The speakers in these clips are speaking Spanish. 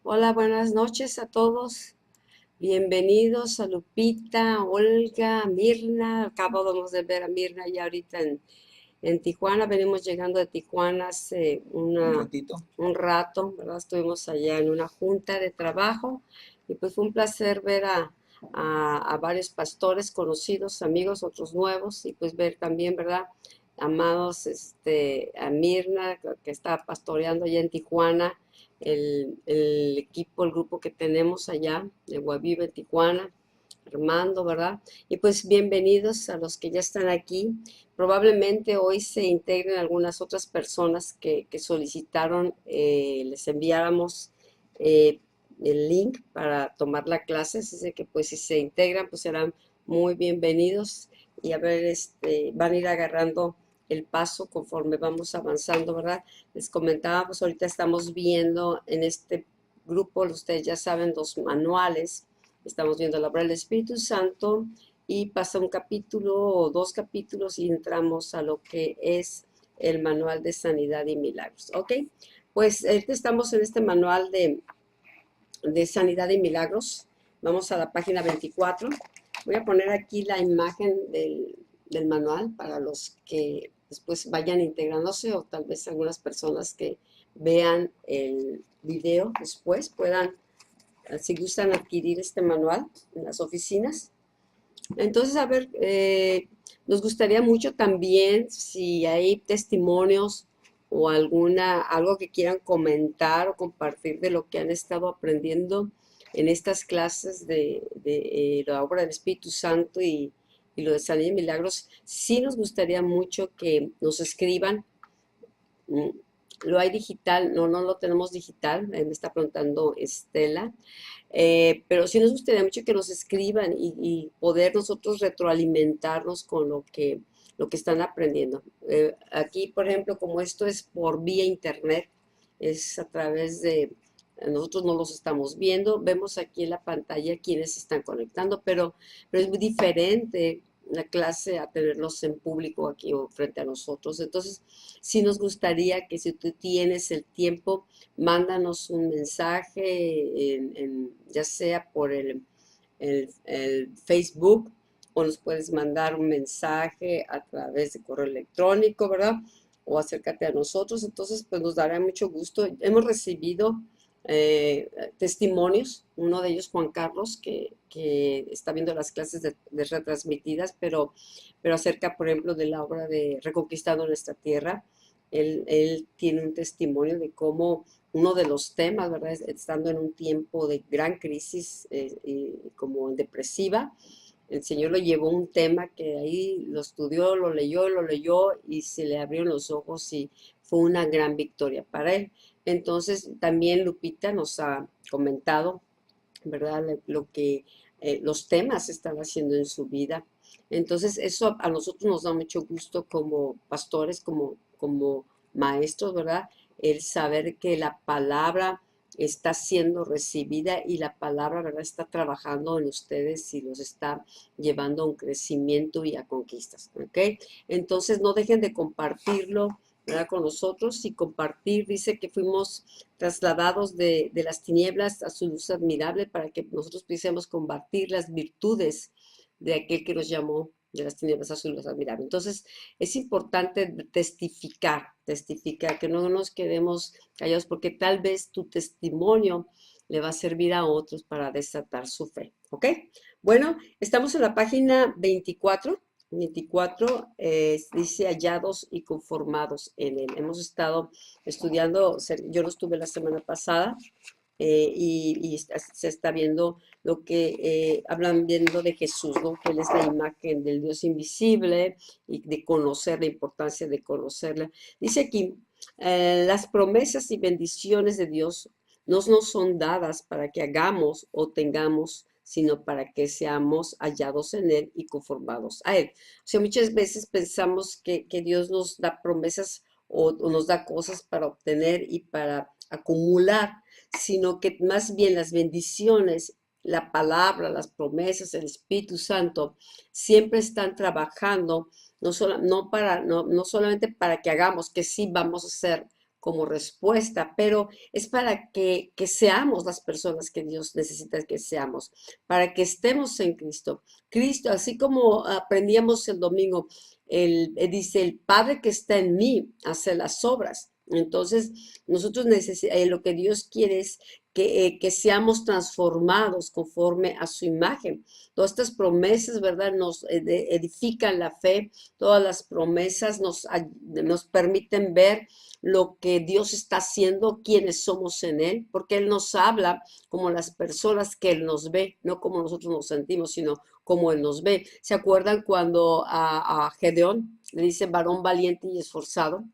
Hola, buenas noches a todos. Bienvenidos a Lupita, Olga, Mirna. Acabamos de ver a Mirna ya ahorita en Tijuana. Venimos llegando de Tijuana hace Un ratito. un rato, ¿verdad? Estuvimos allá en una junta de trabajo y pues fue un placer ver a varios pastores conocidos, amigos, otros nuevos y pues ver también, ¿verdad? Amados, a Mirna, que está pastoreando allá en Tijuana, el equipo, el grupo que tenemos allá de Guaviva en Tijuana, Armando, ¿verdad? Y pues bienvenidos a los que ya están aquí. Probablemente hoy se integren algunas otras personas que solicitaron, les enviáramos eh, el link para tomar la clase, así de que pues si se integran pues serán muy bienvenidos y a ver, van a ir agarrando el paso conforme vamos avanzando, ¿verdad? Les comentábamos, ahorita estamos viendo en este grupo, ustedes ya saben, los manuales. Estamos viendo la obra del Espíritu Santo y pasa un capítulo o dos capítulos y entramos a lo que es el manual de sanidad y milagros. ¿Ok? Pues estamos en este manual de sanidad y milagros. Vamos a la página 24. Voy a poner aquí la imagen del manual para los que después vayan integrándose o tal vez algunas personas que vean el video después puedan, si gustan adquirir este manual en las oficinas. Entonces, a ver, nos gustaría mucho también si hay testimonios o algo que quieran comentar o compartir de lo que han estado aprendiendo en estas clases de la obra del Espíritu Santo y lo de Sanidad y Milagros. Sí nos gustaría mucho que nos escriban. mm, Lo hay digital, no, no lo tenemos digital, me está preguntando Estela. Pero sí nos gustaría mucho que nos escriban y poder nosotros retroalimentarnos con lo que están aprendiendo. Aquí, por ejemplo, como esto es por vía internet, es a través de, nosotros no los estamos viendo, vemos aquí en la pantalla quienes se están conectando, pero es muy diferente la clase a tenerlos en público aquí o frente a nosotros. Entonces, sí nos gustaría que si tú tienes el tiempo, mándanos un mensaje ya sea por el Facebook o nos puedes mandar un mensaje a través de correo electrónico, ¿verdad? O acércate a nosotros. Entonces, pues nos dará mucho gusto. Hemos recibido testimonios, uno de ellos Juan Carlos, que está viendo las clases de retransmitidas, pero acerca, por ejemplo, de la obra de Reconquistando nuestra tierra. Él tiene un testimonio de cómo uno de los temas, ¿verdad? Estando en un tiempo de gran crisis y como depresiva, el Señor lo llevó a un tema que ahí lo estudió, lo leyó y se le abrieron los ojos y fue una gran victoria para él. Entonces, también Lupita nos ha comentado, ¿verdad? Lo que los temas están haciendo en su vida. Entonces, eso a nosotros nos da mucho gusto como pastores, como maestros, ¿verdad? El saber que la palabra está siendo recibida y la palabra, ¿verdad? Está trabajando en ustedes y los está llevando a un crecimiento y a conquistas, ¿ok? Entonces, no dejen de compartirlo, ¿verdad? Con nosotros y compartir, dice que fuimos trasladados de las tinieblas a su luz admirable para que nosotros pudiésemos combatir las virtudes de aquel que nos llamó de las tinieblas a su luz admirable. Entonces, es importante testificar, que no nos quedemos callados, porque tal vez tu testimonio le va a servir a otros para desatar su fe. ¿Ok? Bueno, estamos en la página 24, dice hallados y conformados en él. Hemos estado estudiando, yo lo estuve la semana pasada y se está viendo lo que hablan viendo de Jesús, ¿no? Que Él es la imagen del Dios invisible y de conocer, la importancia de conocerla. Dice aquí, las promesas y bendiciones de Dios no nos son dadas para que hagamos o tengamos, sino para que seamos hallados en Él y conformados a Él. O sea, muchas veces pensamos que Dios nos da promesas o nos da cosas para obtener y para acumular, sino que más bien las bendiciones, la palabra, las promesas, el Espíritu Santo, siempre están trabajando, no solamente para que hagamos, que sí vamos a hacer como respuesta, pero es para que seamos las personas que Dios necesita que seamos, para que estemos en Cristo. Cristo, así como aprendíamos el domingo, dice, el Padre que está en mí hace las obras. Entonces, nosotros lo que Dios quiere es que seamos transformados conforme a su imagen. Todas estas promesas, ¿verdad? Nos edifican la fe, todas las promesas nos permiten ver lo que Dios está haciendo, quiénes somos en Él, porque Él nos habla como las personas que Él nos ve, no como nosotros nos sentimos, sino como Él nos ve. ¿Se acuerdan cuando a Gedeón le dice varón valiente y esforzado?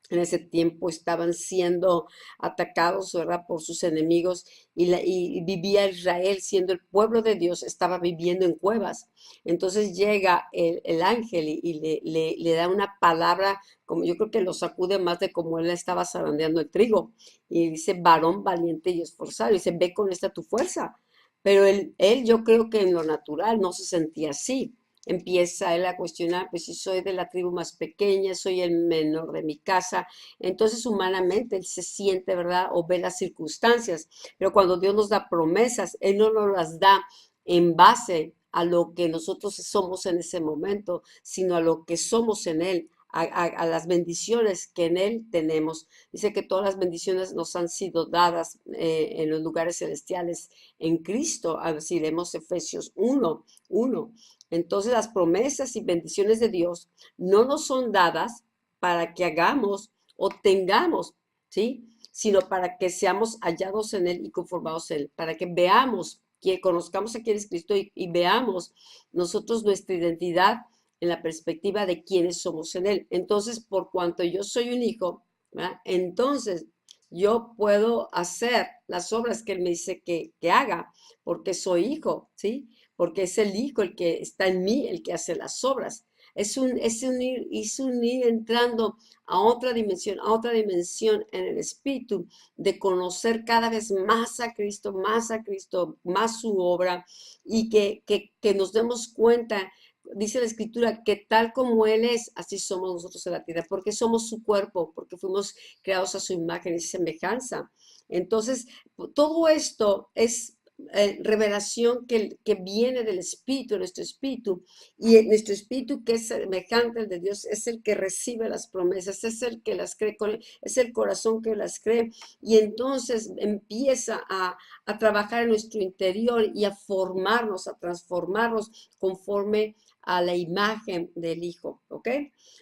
En ese tiempo estaban siendo atacados, ¿verdad?, por sus enemigos y vivía Israel, siendo el pueblo de Dios, estaba viviendo en cuevas. Entonces llega el ángel y le da una palabra, como yo creo que lo sacude más de como él estaba zarandeando el trigo. Y dice, varón valiente y esforzado. Y dice, ve con esta tu fuerza. Pero él yo creo que en lo natural no se sentía así. Empieza él a cuestionar, pues si soy de la tribu más pequeña, soy el menor de mi casa. Entonces humanamente él se siente, ¿verdad? O ve las circunstancias. Pero cuando Dios nos da promesas, Él no nos las da en base a lo que nosotros somos en ese momento, sino a lo que somos en Él. A las bendiciones que en Él tenemos. Dice que todas las bendiciones nos han sido dadas en los lugares celestiales en Cristo. Así leemos Efesios 1:1. Entonces las promesas y bendiciones de Dios no nos son dadas para que hagamos o tengamos, ¿sí? Sino para que seamos hallados en Él y conformados en Él, para que veamos, que conozcamos a quién es Cristo y veamos nosotros nuestra identidad en la perspectiva de quiénes somos en Él. Entonces, por cuanto yo soy un hijo, ¿verdad? Entonces yo puedo hacer las obras que Él me dice que haga, porque soy hijo, ¿sí? Porque es el Hijo el que está en mí, el que hace las obras. Es un ir entrando a otra dimensión en el espíritu, de conocer cada vez más a Cristo, más su obra, y que nos demos cuenta, dice la Escritura, que tal como Él es, así somos nosotros en la tierra, porque somos su cuerpo, porque fuimos creados a su imagen y semejanza. Entonces, todo esto es revelación que viene del Espíritu, de nuestro Espíritu, y nuestro Espíritu que es semejante al de Dios, es el que recibe las promesas, es el que las cree, es el corazón que las cree, y entonces empieza a trabajar en nuestro interior y a formarnos, a transformarnos conforme a la imagen del Hijo, ¿ok?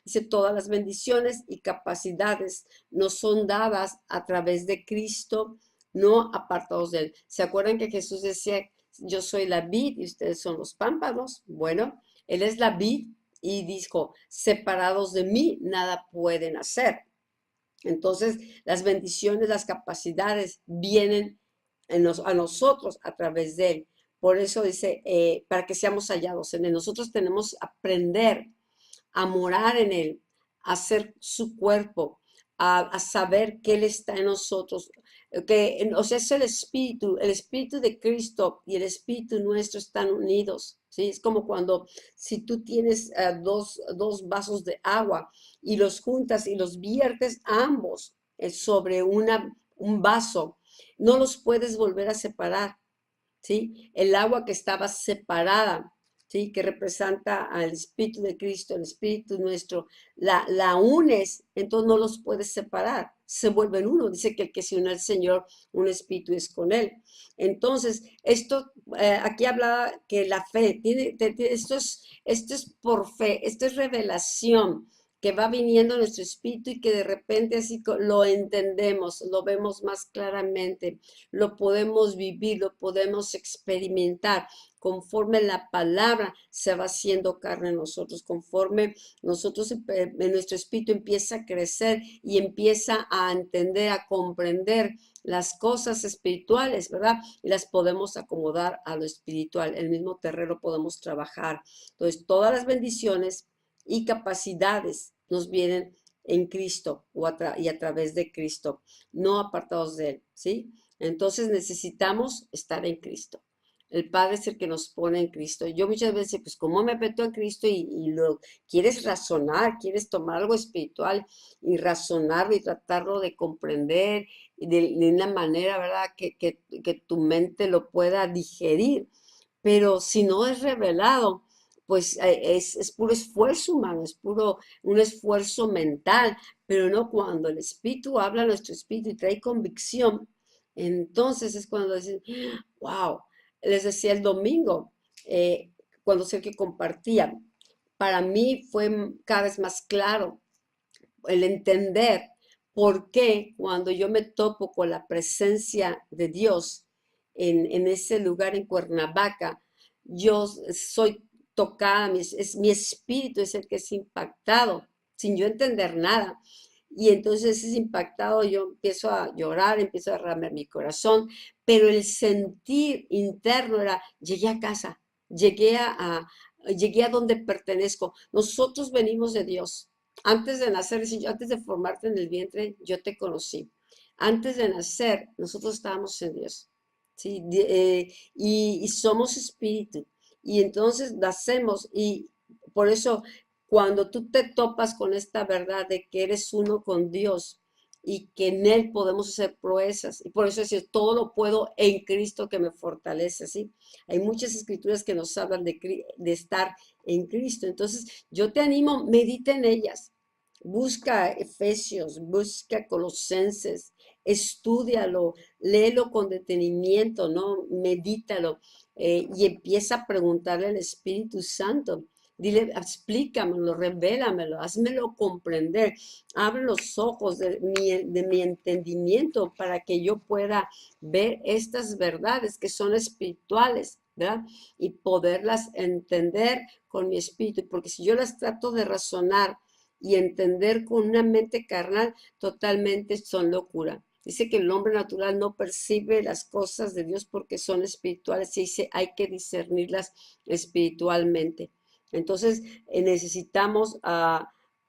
Dice, todas las bendiciones y capacidades nos son dadas a través de Cristo, no apartados de Él. ¿Se acuerdan que Jesús decía, yo soy la vid y ustedes son los pámpanos? Bueno, Él es la vid y dijo, separados de mí, nada pueden hacer. Entonces, las bendiciones, las capacidades vienen a nosotros a través de Él. Por eso dice, para que seamos hallados en Él. Nosotros tenemos que aprender a morar en Él, a ser su cuerpo, a saber que Él está en nosotros, o sea, es el Espíritu de Cristo y el Espíritu nuestro están unidos, ¿sí? Es como cuando si tú tienes dos vasos de agua y los juntas y los viertes ambos sobre un vaso, no los puedes volver a separar, ¿sí? El agua que estaba separada, ¿sí? Que representa al Espíritu de Cristo, el Espíritu nuestro, la unes, entonces no los puedes separar, se vuelven uno. Dice que el que se une al Señor, un espíritu es con Él. Entonces, aquí hablaba que la fe, esto es por fe, esto es revelación que va viniendo a nuestro espíritu y que de repente así lo entendemos, lo vemos más claramente, lo podemos vivir, lo podemos experimentar, conforme la palabra se va haciendo carne en nosotros, conforme nosotros en nuestro espíritu empieza a crecer y empieza a entender, a comprender las cosas espirituales, ¿verdad? Y las podemos acomodar a lo espiritual, el mismo terreno podemos trabajar. Entonces, todas las bendiciones y capacidades nos vienen en Cristo y a través de Cristo, no apartados de Él, ¿sí? Entonces necesitamos estar en Cristo. El Padre es el que nos pone en Cristo. Yo muchas veces, pues, ¿cómo me meto en Cristo? Y lo quieres razonar, quieres tomar algo espiritual y razonarlo y tratarlo de comprender de una manera, ¿verdad? Que tu mente lo pueda digerir. Pero si no es revelado, pues es puro esfuerzo humano, es puro un esfuerzo mental, pero no cuando el Espíritu habla a nuestro espíritu y trae convicción, entonces es cuando dicen, wow, les decía el domingo, cuando sé que compartía, para mí fue cada vez más claro el entender por qué cuando yo me topo con la presencia de Dios en ese lugar en Cuernavaca, yo soy tocada, mi espíritu es el que es impactado, sin yo entender nada. Y entonces es impactado, yo empiezo a llorar, empiezo a derramar mi corazón, pero el sentir interno era, llegué a casa, llegué llegué a donde pertenezco. Nosotros venimos de Dios. Antes de nacer, antes de formarte en el vientre, yo te conocí. Antes de nacer, nosotros estábamos en Dios. ¿Sí? Y somos espíritu. Y entonces nacemos y por eso cuando tú te topas con esta verdad de que eres uno con Dios y que en Él podemos hacer proezas, y por eso decir, todo lo puedo en Cristo que me fortalece, ¿sí? Hay muchas escrituras que nos hablan de estar en Cristo. Entonces, yo te animo, medita en ellas. Busca Efesios, busca Colosenses, estúdialo, léelo con detenimiento, ¿no? Medítalo y empieza a preguntarle al Espíritu Santo. Dile, explícamelo, revélamelo, házmelo comprender. Abre los ojos de mi entendimiento para que yo pueda ver estas verdades que son espirituales, ¿verdad? Y poderlas entender con mi espíritu, porque si yo las trato de razonar y entender con una mente carnal, totalmente son locura. Dice que el hombre natural no percibe las cosas de Dios porque son espirituales y dice hay que discernirlas espiritualmente. Entonces necesitamos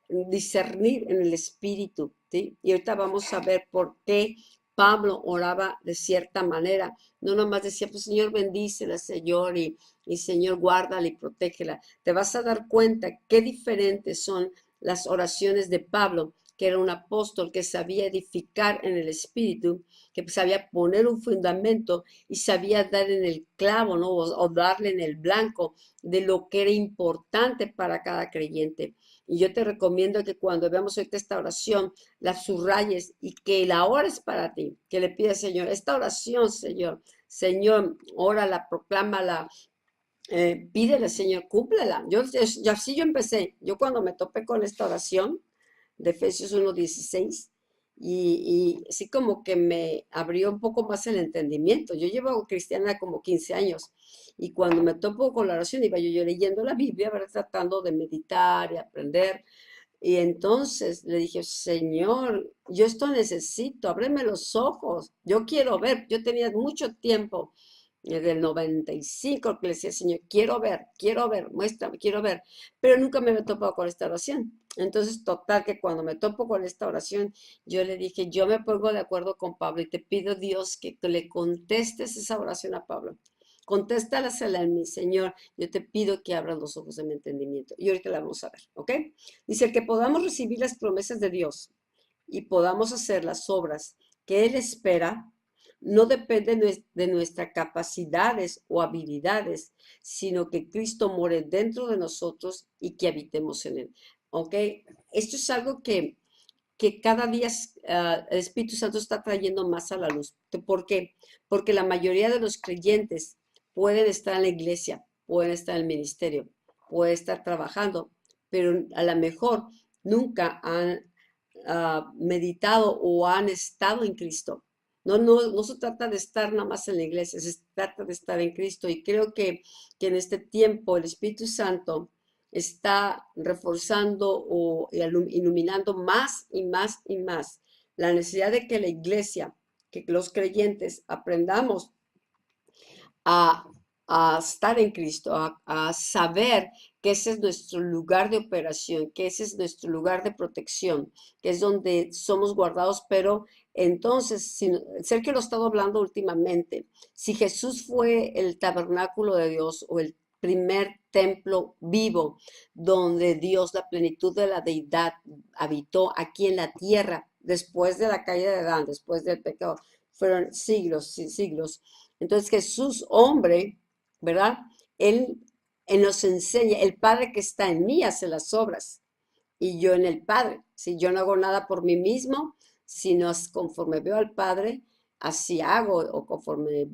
discernir en el espíritu, ¿sí? Y ahorita vamos a ver por qué Pablo oraba de cierta manera. No nomás decía, pues Señor, bendícela, Señor, y Señor, guárdala y protégela. Te vas a dar cuenta qué diferentes son las oraciones de Pablo, que era un apóstol que sabía edificar en el espíritu, que sabía poner un fundamento y sabía dar en el clavo, ¿no? O darle en el blanco de lo que era importante para cada creyente. Y yo te recomiendo que cuando veamos ahorita esta oración, la subrayes y que la ores para ti, que le pidas, Señor, esta oración, Señor, Señor, órala, proclámala, pídele, Señor, cúmplela. Así yo empecé. Yo cuando me topé con esta oración de Efesios 1:16, y así como que me abrió un poco más el entendimiento. Yo llevo cristiana como 15 años y cuando me topo con la oración iba yo leyendo la Biblia, ¿verdad? Tratando de meditar y aprender. Y entonces le dije, Señor, yo esto necesito, ábreme los ojos, yo quiero ver. Yo tenía mucho tiempo del 95 que le decía, Señor, quiero ver, muéstrame, quiero ver, pero nunca me había topado con esta oración. Entonces, total, que cuando me topo con esta oración, yo le dije, yo me pongo de acuerdo con Pablo y te pido, Dios, que le contestes esa oración a Pablo. Contéstalasela en mi Señor. Yo te pido que abras los ojos de mi entendimiento. Y ahorita la vamos a ver, ¿ok? Dice que podamos recibir las promesas de Dios y podamos hacer las obras que Él espera no depende de nuestras capacidades o habilidades, sino que Cristo more dentro de nosotros y que habitemos en Él. ¿Ok? Esto es algo que cada día el Espíritu Santo está trayendo más a la luz. ¿Por qué? Porque la mayoría de los creyentes pueden estar en la iglesia, pueden estar en el ministerio, pueden estar trabajando, pero a lo mejor nunca han meditado o han estado en Cristo. No se trata de estar nada más en la iglesia, se trata de estar en Cristo. Y creo que en este tiempo el Espíritu Santo está reforzando o iluminando más y más y más la necesidad de que la iglesia, que los creyentes aprendamos a a estar en Cristo, a saber que ese es nuestro lugar de operación, que ese es nuestro lugar de protección, que es donde somos guardados, pero entonces, si, Sergio lo ha estado hablando últimamente, si Jesús fue el tabernáculo de Dios o el primer templo vivo donde Dios, la plenitud de la deidad, habitó aquí en la tierra, después de la caída de Adán, después del pecado, fueron siglos y siglos. Entonces Jesús, hombre, ¿verdad? Él nos enseña, el Padre que está en mí hace las obras y yo en el Padre. Si yo no hago nada por mí mismo, sino conforme veo al Padre, así hago, o conforme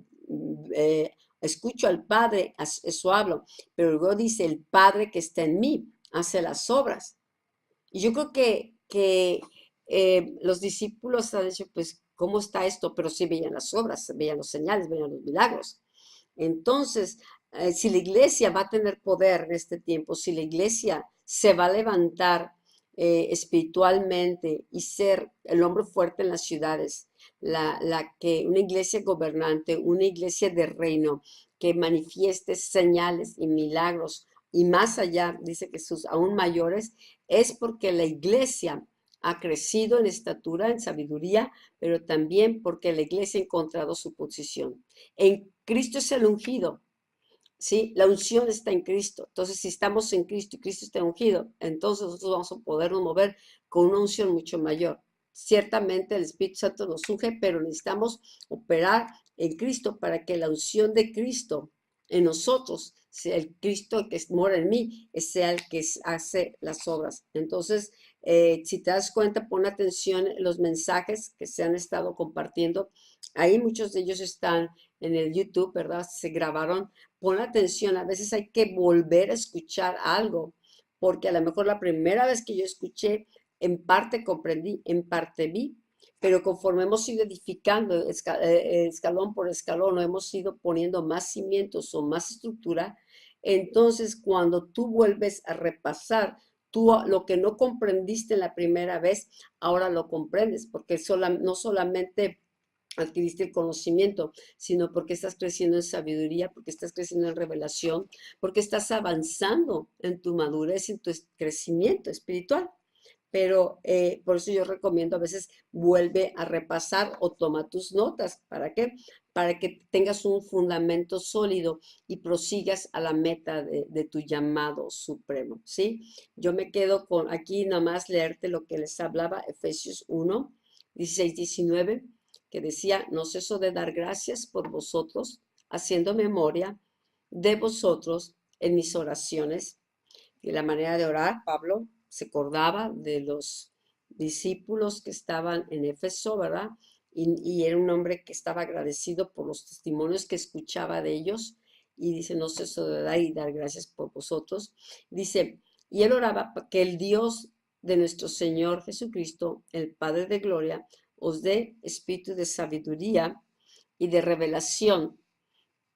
escucho al Padre, eso hablo. Pero luego dice, el Padre que está en mí hace las obras. Y yo creo que los discípulos han dicho, pues, ¿cómo está esto? Pero sí veían las obras, veían los señales, veían los milagros. Entonces, si la iglesia va a tener poder en este tiempo, si la iglesia se va a levantar espiritualmente y ser el hombre fuerte en las ciudades, una iglesia gobernante, una iglesia de reino que manifieste señales y milagros y más allá, dice Jesús, aún mayores, es porque la iglesia ha crecido en estatura, en sabiduría, pero también porque la iglesia ha encontrado su posición. En Cristo es el ungido, ¿sí? La unción está en Cristo. Entonces, si estamos en Cristo y Cristo está ungido, entonces nosotros vamos a podernos mover con una unción mucho mayor. Ciertamente el Espíritu Santo nos unge, pero necesitamos operar en Cristo para que la unción de Cristo en nosotros, sea el Cristo que mora en mí, sea el que hace las obras. Entonces, si te das cuenta, pon atención en los mensajes que se han estado compartiendo. Ahí muchos de ellos están en el YouTube, ¿verdad? Se grabaron. Pon atención, a veces hay que volver a escuchar algo, porque a lo mejor la primera vez que yo escuché, en parte comprendí, en parte vi, pero conforme hemos ido edificando escalón por escalón, o hemos ido poniendo más cimientos o más estructura, entonces cuando tú vuelves a repasar, tú lo que no comprendiste la primera vez, ahora lo comprendes, porque no solamente adquiriste el conocimiento, sino porque estás creciendo en sabiduría, porque estás creciendo en revelación, porque estás avanzando en tu madurez, en tu crecimiento espiritual. Pero por eso yo recomiendo a veces vuelve a repasar o toma tus notas. ¿Para qué? Para que tengas un fundamento sólido y prosigas a la meta de tu llamado supremo, ¿sí? Yo me quedo con aquí nada más leerte lo que les hablaba, Efesios 1, 16, 19, que decía, no ceso de dar gracias por vosotros, haciendo memoria de vosotros en mis oraciones. Y la manera de orar, Pablo se acordaba de los discípulos que estaban en Éfeso, ¿verdad? Y era un hombre que estaba agradecido por los testimonios que escuchaba de ellos. Y dice, no ceso de dar y dar gracias por vosotros. Dice, y él oraba para que el Dios de nuestro Señor Jesucristo, el Padre de Gloria, os dé espíritu de sabiduría y de revelación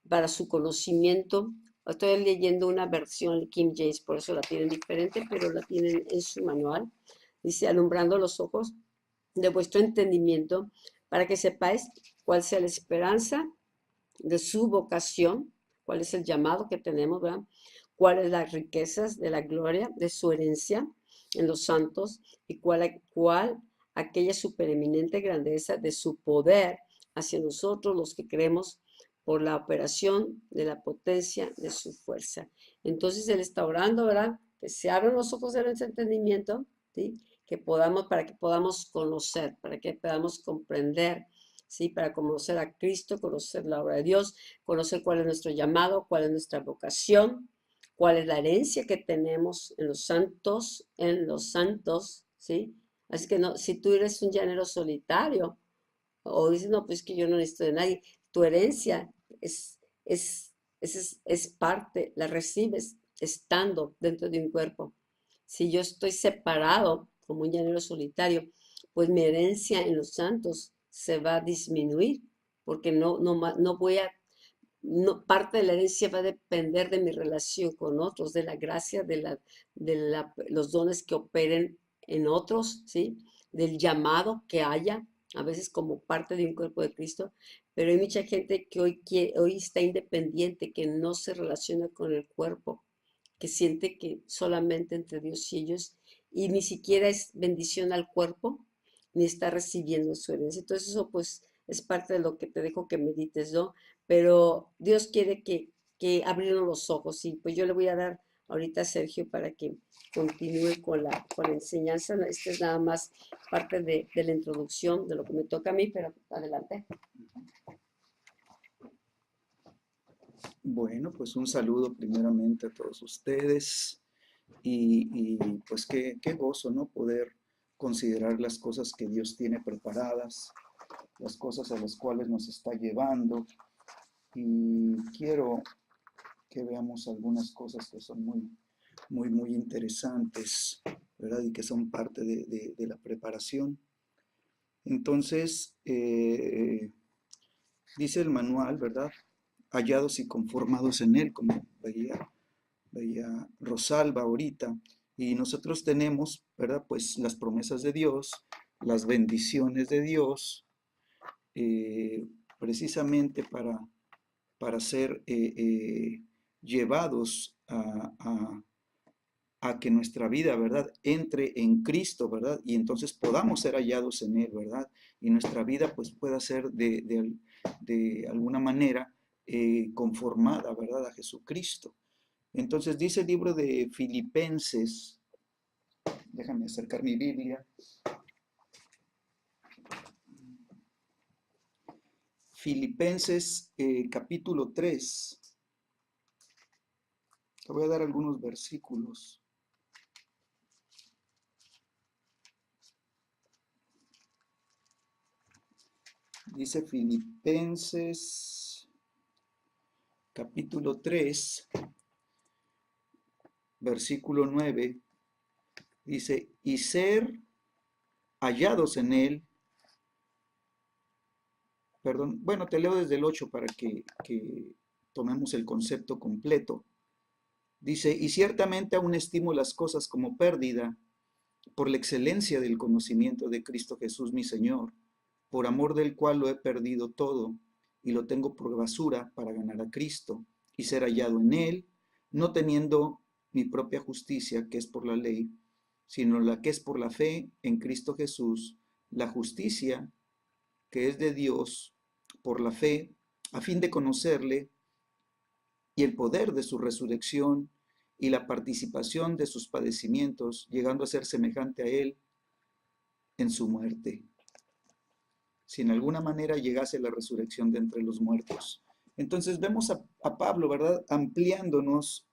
para su conocimiento. Estoy leyendo una versión King James, por eso la tienen diferente, pero la tienen en su manual. Dice, alumbrando los ojos de vuestro entendimiento, para que sepáis cuál sea la esperanza de su vocación, cuál es el llamado que tenemos, ¿verdad? Cuáles las riquezas de la gloria de su herencia en los santos y cuál aquella supereminente grandeza de su poder hacia nosotros los que creemos por la operación de la potencia de su fuerza. Entonces Él está orando, ¿verdad? Que se abran los ojos de nuestro entendimiento, ¿sí? Que podamos, para que podamos conocer, para que podamos comprender, ¿sí? Para conocer a Cristo, conocer la obra de Dios, conocer cuál es nuestro llamado, cuál es nuestra vocación, cuál es la herencia que tenemos en los santos, ¿sí? Así que no, si tú eres un llanero solitario, o dices, no, pues que yo no necesito de nadie, tu herencia es, es, es parte, la recibes estando dentro de un cuerpo. Si yo estoy separado como un llanero solitario, pues mi herencia en los santos se va a disminuir, porque no voy a, no, parte de la herencia va a depender de mi relación con otros, de la gracia, los dones que operen en otros, ¿sí? Del llamado que haya a veces como parte de un cuerpo de Cristo, pero hay mucha gente que hoy está independiente, que no se relaciona con el cuerpo, que siente que solamente entre Dios y ellos, y ni siquiera es bendición al cuerpo, ni está recibiendo su herencia. Entonces eso pues es parte de lo que te dejo que medites, ¿no? Pero Dios quiere que abrirnos los ojos, y pues yo le voy a dar ahorita a Sergio para que continúe con la enseñanza. Esta es nada más parte de la introducción de lo que me toca a mí, pero adelante. Bueno, pues un saludo primeramente a todos ustedes pues qué gozo, ¿no? Poder considerar las cosas que Dios tiene preparadas, las cosas a las cuales nos está llevando. Y quiero que veamos algunas cosas que son muy interesantes, ¿verdad? Y que son parte de la preparación. Entonces, dice el manual, ¿verdad? Hallados y conformados en él, como veía Rosalba ahorita. Y nosotros tenemos, ¿verdad? Pues las promesas de Dios, las bendiciones de Dios, eh, precisamente para ser llevados a que nuestra vida, ¿verdad?, entre en Cristo, ¿verdad? Y entonces podamos ser hallados en Él, ¿verdad? Y nuestra vida pues pueda ser de alguna manera conformada, ¿verdad?, a Jesucristo. Entonces dice el libro de Filipenses, déjame acercar mi Biblia, Filipenses capítulo 3. Te voy a dar algunos versículos. Dice Filipenses capítulo 3, versículo 9. Dice, y ser hallados en él, perdón, bueno, te leo desde el 8 para que tomemos el concepto completo. Dice, y ciertamente aún estimo las cosas como pérdida por la excelencia del conocimiento de Cristo Jesús mi Señor, por amor del cual lo he perdido todo y lo tengo por basura para ganar a Cristo y ser hallado en él, no teniendo mi propia justicia, que es por la ley, sino la que es por la fe en Cristo Jesús, la justicia que es de Dios por la fe, a fin de conocerle y el poder de su resurrección y la participación de sus padecimientos, llegando a ser semejante a él en su muerte, si en alguna manera llegase la resurrección de entre los muertos. Entonces vemos a Pablo, ¿verdad?, ampliándonos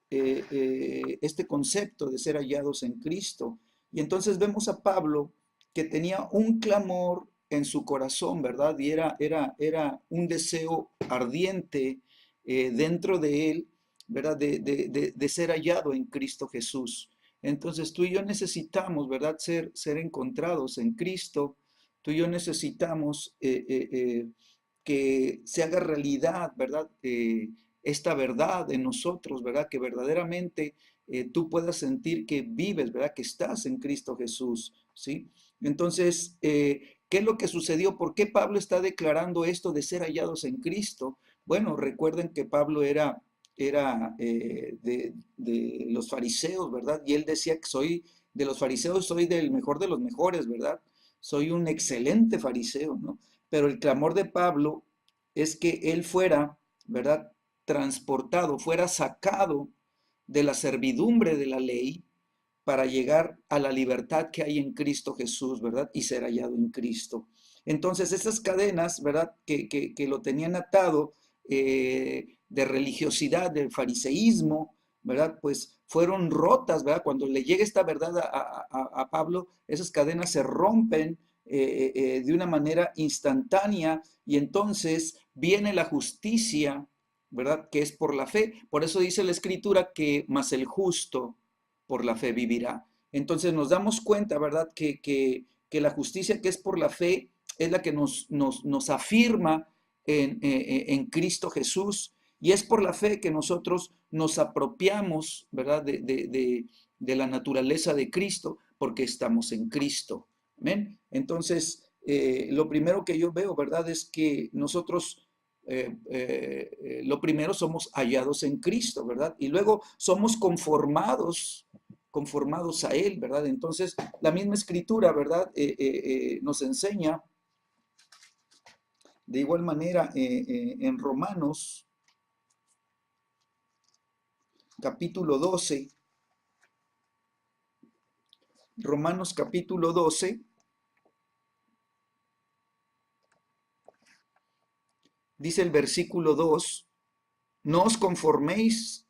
este concepto de ser hallados en Cristo. Y entonces vemos a Pablo que tenía un clamor en su corazón, ¿verdad? Y era un deseo ardiente dentro de él, ¿verdad? De ser hallado en Cristo Jesús. Entonces tú y yo necesitamos, ¿verdad? Ser encontrados en Cristo. Tú y yo necesitamos que se haga realidad, ¿verdad? Esta verdad en nosotros, ¿verdad? Que verdaderamente tú puedas sentir que vives, ¿verdad? Que estás en Cristo Jesús, ¿sí? Entonces, ¿qué es lo que sucedió? ¿Por qué Pablo está declarando esto de ser hallados en Cristo? Bueno, recuerden que Pablo era de los fariseos, ¿verdad? Y él decía que soy de los fariseos, soy del mejor de los mejores, ¿verdad? Soy un excelente fariseo, ¿no? Pero el clamor de Pablo es que él fuera, ¿verdad?, transportado, fuera sacado de la servidumbre de la ley para llegar a la libertad que hay en Cristo Jesús, ¿verdad? Y ser hallado en Cristo. Entonces, esas cadenas, ¿verdad?, que lo tenían atado de religiosidad, del fariseísmo, ¿verdad? Pues fueron rotas, ¿verdad? Cuando le llega esta verdad a Pablo, esas cadenas se rompen de una manera instantánea y entonces viene la justicia, ¿verdad? Que es por la fe. Por eso dice la Escritura que más el justo por la fe vivirá. Entonces nos damos cuenta, ¿verdad? Que la justicia que es por la fe es la que nos afirma en Cristo Jesús. Y es por la fe que nosotros nos apropiamos, ¿verdad? De la naturaleza de Cristo, porque estamos en Cristo. ¿Amén? Entonces, lo primero que yo veo, ¿verdad? Es que nosotros, lo primero somos hallados en Cristo, ¿verdad? Y luego somos conformados a Él, ¿verdad? Entonces, la misma escritura, ¿verdad? Nos enseña de igual manera en Romanos capítulo 12, Romanos capítulo 12, dice el versículo 2: no os conforméis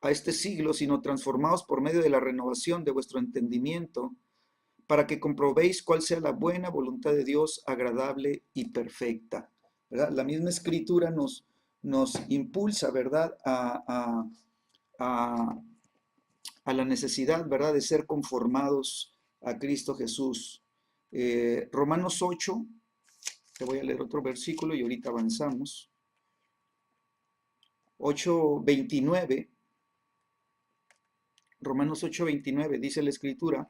a este siglo, sino transformaos por medio de la renovación de vuestro entendimiento, para que comprobéis cuál sea la buena voluntad de Dios, agradable y perfecta. ¿Verdad? La misma escritura nos impulsa, ¿verdad? A, a la necesidad, ¿verdad?, de ser conformados a Cristo Jesús. Romanos 8, te voy a leer otro versículo y ahorita avanzamos. 8:29, Romanos 8:29 dice la escritura: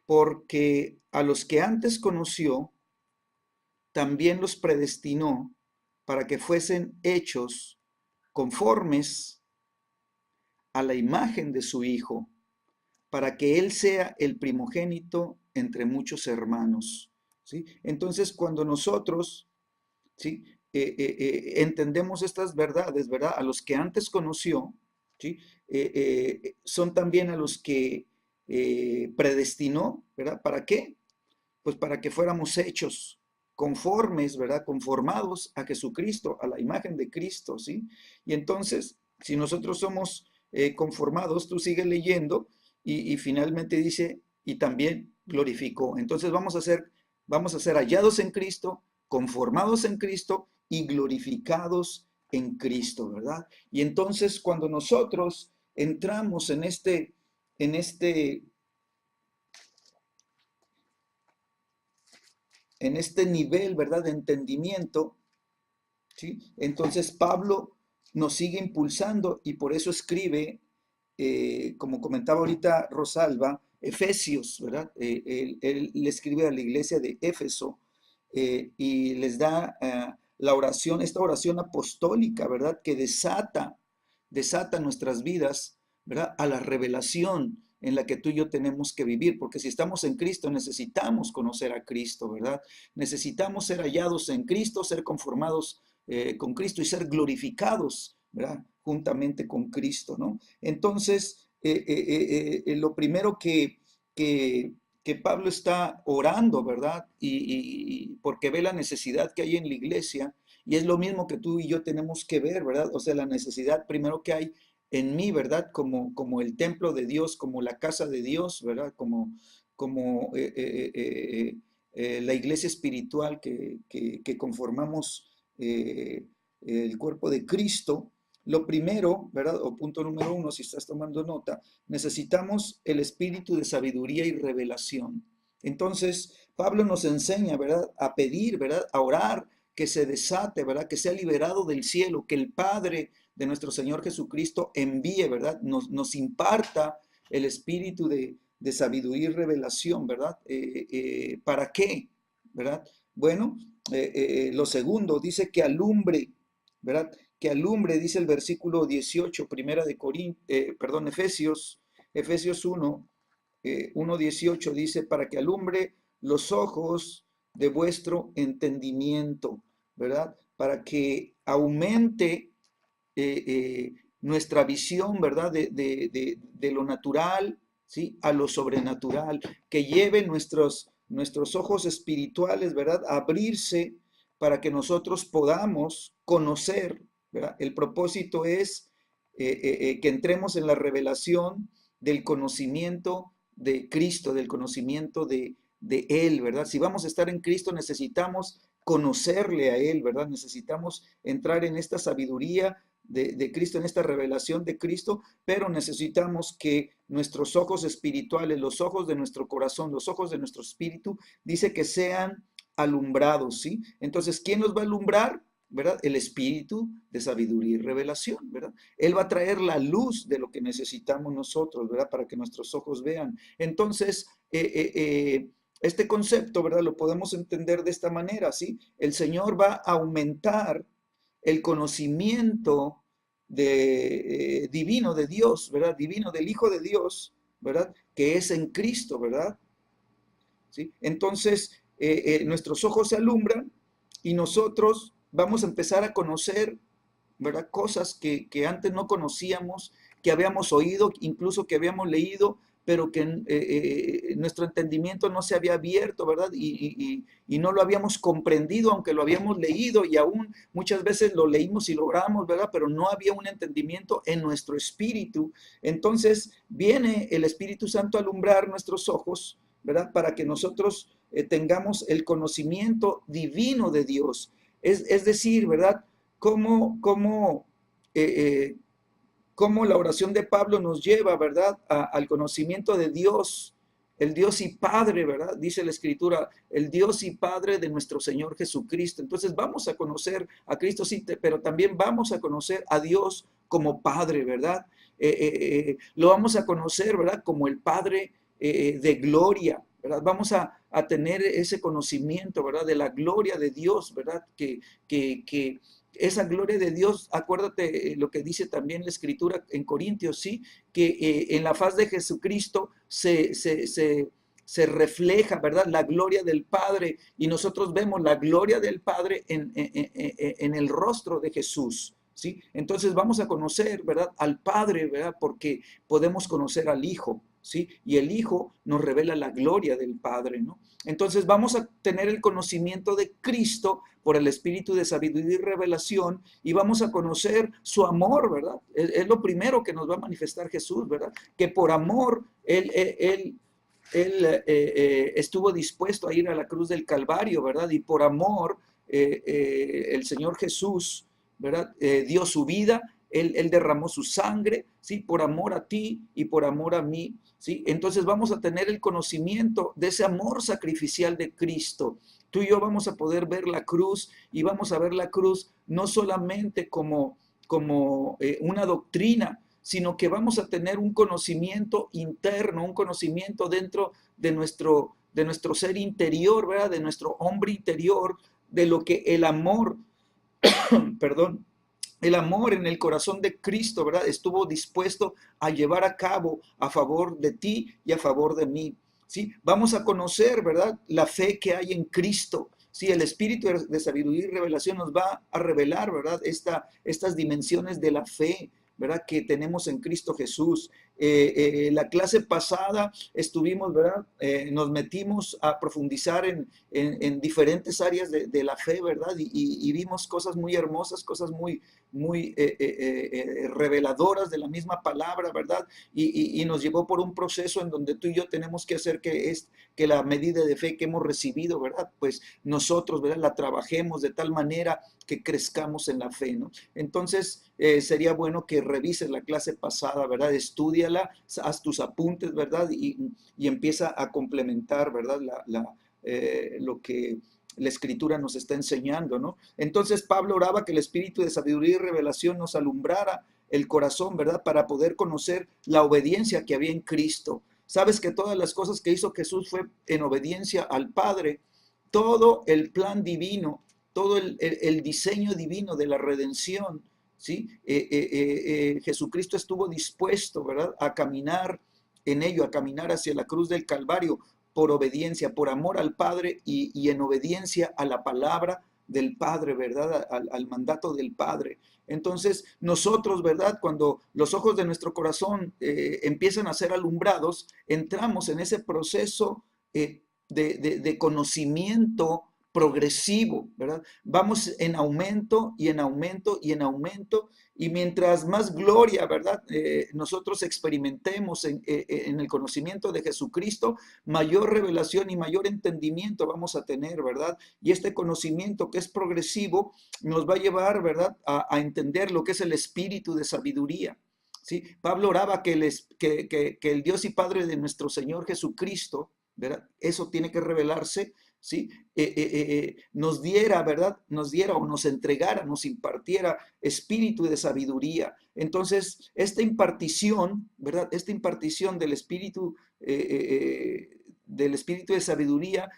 porque a los que antes conoció, también los predestinó para que fuesen hechos conformes a la imagen de su Hijo, para que Él sea el primogénito entre muchos hermanos. ¿Sí? Entonces, cuando nosotros, ¿sí?, entendemos estas verdades, ¿verdad? A los que antes conoció, ¿sí?, son también a los que predestinó, ¿verdad? ¿Para qué? Pues para que fuéramos hechos conformes, ¿verdad? Conformados a Jesucristo, a la imagen de Cristo, ¿sí? Y entonces, si nosotros somos conformados, tú sigues leyendo y finalmente dice, y también glorificó. Entonces vamos a ser hallados en Cristo, conformados en Cristo y glorificados en Cristo, ¿verdad? Y entonces cuando nosotros entramos en este nivel, ¿verdad?, de entendimiento, ¿sí? Entonces Pablo nos sigue impulsando y por eso escribe, como comentaba ahorita Rosalba, Efesios, ¿verdad? Él le escribe a la iglesia de Éfeso y les da la oración, esta oración apostólica, ¿verdad?, que desata nuestras vidas, ¿verdad?, a la revelación en la que tú y yo tenemos que vivir, porque si estamos en Cristo necesitamos conocer a Cristo, ¿verdad? Necesitamos ser hallados en Cristo, ser conformados con Cristo y ser glorificados, ¿verdad?, juntamente con Cristo, ¿no? Entonces, lo primero que Pablo está orando, ¿verdad? Y porque ve la necesidad que hay en la iglesia, y es lo mismo que tú y yo tenemos que ver, ¿verdad? O sea, la necesidad primero que hay en mí, ¿verdad? Como el templo de Dios, como la casa de Dios, ¿verdad? Como la iglesia espiritual que conformamos el cuerpo de Cristo. Lo primero, ¿verdad? O punto número uno, si estás tomando nota, necesitamos el espíritu de sabiduría y revelación. Entonces, Pablo nos enseña, ¿verdad?, a pedir, ¿verdad?, a orar, que se desate, ¿verdad?, que sea liberado del cielo, que el Padre de nuestro Señor Jesucristo envíe, ¿verdad?, nos imparta el espíritu de sabiduría y revelación, ¿verdad? ¿Para qué? ¿Verdad? Bueno, lo segundo, dice que alumbre, ¿verdad? Que alumbre, dice el versículo 18, primera de Efesios 1, 1:18 dice, para que alumbre los ojos de vuestro entendimiento, ¿verdad? Para que aumente nuestra visión, ¿verdad? De lo natural, ¿sí?, a lo sobrenatural, que lleve nuestros ojos espirituales, ¿verdad?, a abrirse para que nosotros podamos conocer, ¿verdad? El propósito es que entremos en la revelación del conocimiento de Cristo, del conocimiento de Él, ¿verdad? Si vamos a estar en Cristo necesitamos conocerle a Él, ¿verdad? Necesitamos entrar en esta sabiduría de Cristo, en esta revelación de Cristo, pero necesitamos que nuestros ojos espirituales, los ojos de nuestro corazón, los ojos de nuestro espíritu, dice que sean alumbrados, ¿sí? Entonces, ¿quién nos va a alumbrar? ¿Verdad? El espíritu de sabiduría y revelación, ¿verdad? Él va a traer la luz de lo que necesitamos nosotros, ¿verdad? Para que nuestros ojos vean. Entonces, este concepto, ¿verdad? Lo podemos entender de esta manera, ¿sí? El Señor va a aumentar el conocimiento divino de Dios, ¿verdad? Divino del Hijo de Dios, ¿verdad? Que es en Cristo, ¿verdad? ¿Sí? Entonces, nuestros ojos se alumbran y nosotros vamos a empezar a conocer, ¿verdad? Cosas que antes no conocíamos, que habíamos oído, incluso que habíamos leído, pero que nuestro entendimiento no se había abierto, ¿verdad? Y no lo habíamos comprendido, aunque lo habíamos leído y aún muchas veces lo leímos y logramos, ¿verdad? Pero no había un entendimiento en nuestro espíritu. Entonces viene el Espíritu Santo a alumbrar nuestros ojos, ¿verdad? Para que nosotros tengamos el conocimiento divino de Dios. Es decir, ¿verdad? Cómo, eh, eh, cómo la oración de Pablo nos lleva, ¿verdad? Al conocimiento de Dios, el Dios y Padre, ¿verdad? Dice la Escritura, el Dios y Padre de nuestro Señor Jesucristo. Entonces vamos a conocer a Cristo, sí, pero también vamos a conocer a Dios como Padre, ¿verdad? Lo vamos a conocer, ¿verdad? Como el Padre de gloria, ¿verdad? Vamos a tener ese conocimiento, ¿verdad? De la gloria de Dios, ¿verdad? Que esa gloria de Dios, acuérdate lo que dice también la Escritura en Corintios, ¿sí? Que en la faz de Jesucristo se refleja, ¿verdad? La gloria del Padre y nosotros vemos la gloria del Padre en el rostro de Jesús, ¿sí? Entonces vamos a conocer, ¿verdad? Al Padre, ¿verdad? Porque podemos conocer al Hijo, ¿sí? Y el Hijo nos revela la gloria del Padre, ¿no? Entonces vamos a tener el conocimiento de Cristo por el espíritu de sabiduría y revelación y vamos a conocer su amor, ¿verdad? Es lo primero que nos va a manifestar Jesús, ¿verdad? Que por amor él estuvo dispuesto a ir a la cruz del Calvario, ¿verdad? Y por amor el Señor Jesús, ¿verdad? Dio su vida, él derramó su sangre, ¿sí? Por amor a ti y por amor a mí, ¿sí? Entonces vamos a tener el conocimiento de ese amor sacrificial de Cristo. Tú y yo vamos a poder ver la cruz y vamos a ver la cruz no solamente como una doctrina, sino que vamos a tener un conocimiento interno, un conocimiento dentro de nuestro ser interior, ¿verdad? De nuestro hombre interior, de lo que el amor, perdón, el amor en el corazón de Cristo, ¿verdad? Estuvo dispuesto a llevar a cabo a favor de ti y a favor de mí, ¿sí? Vamos a conocer, ¿verdad? La fe que hay en Cristo. Sí, el espíritu de sabiduría y revelación nos va a revelar, ¿verdad? Estas dimensiones de la fe, ¿verdad? Que tenemos en Cristo Jesús. La clase pasada estuvimos, ¿verdad? Nos metimos a profundizar en diferentes áreas de la fe, ¿verdad? Y vimos cosas muy hermosas, cosas muy reveladoras de la misma palabra, ¿verdad? Y nos llevó por un proceso en donde tú y yo tenemos que hacer que la medida de fe que hemos recibido, ¿verdad? Pues nosotros, ¿verdad? La trabajemos de tal manera que crezcamos en la fe, ¿no? Entonces, sería bueno que revises la clase pasada, ¿verdad? Estúdiala, haz tus apuntes, ¿verdad? Y empieza a complementar, ¿verdad? Lo que la escritura nos está enseñando, ¿no? Entonces Pablo oraba que el espíritu de sabiduría y revelación nos alumbrara el corazón, ¿verdad? Para poder conocer la obediencia que había en Cristo. Sabes que todas las cosas que hizo Jesús fue en obediencia al Padre. Todo el plan divino, todo el diseño divino de la redención, ¿sí? Jesucristo estuvo dispuesto, ¿verdad? A caminar en ello, a caminar hacia la cruz del Calvario por obediencia, por amor al Padre y en obediencia a la palabra del Padre, ¿verdad? Al mandato del Padre. Entonces, nosotros, ¿verdad? Cuando los ojos de nuestro corazón empiezan a ser alumbrados, entramos en ese proceso de conocimiento progresivo, ¿verdad? Vamos en aumento y en aumento y en aumento, y mientras más gloria, ¿verdad? Nosotros experimentemos en el conocimiento de Jesucristo, mayor revelación y mayor entendimiento vamos a tener, ¿verdad? Y este conocimiento que es progresivo nos va a llevar, ¿verdad? A entender lo que es el espíritu de sabiduría. ¿Sí? Pablo oraba que el Dios y Padre de nuestro Señor Jesucristo, ¿verdad? Eso tiene que revelarse, ¿sí? Nos diera, ¿verdad? Nos diera o nos entregara, nos impartiera espíritu de sabiduría. Entonces, esta impartición, ¿verdad? Esta impartición del espíritu del espíritu de sabiduría,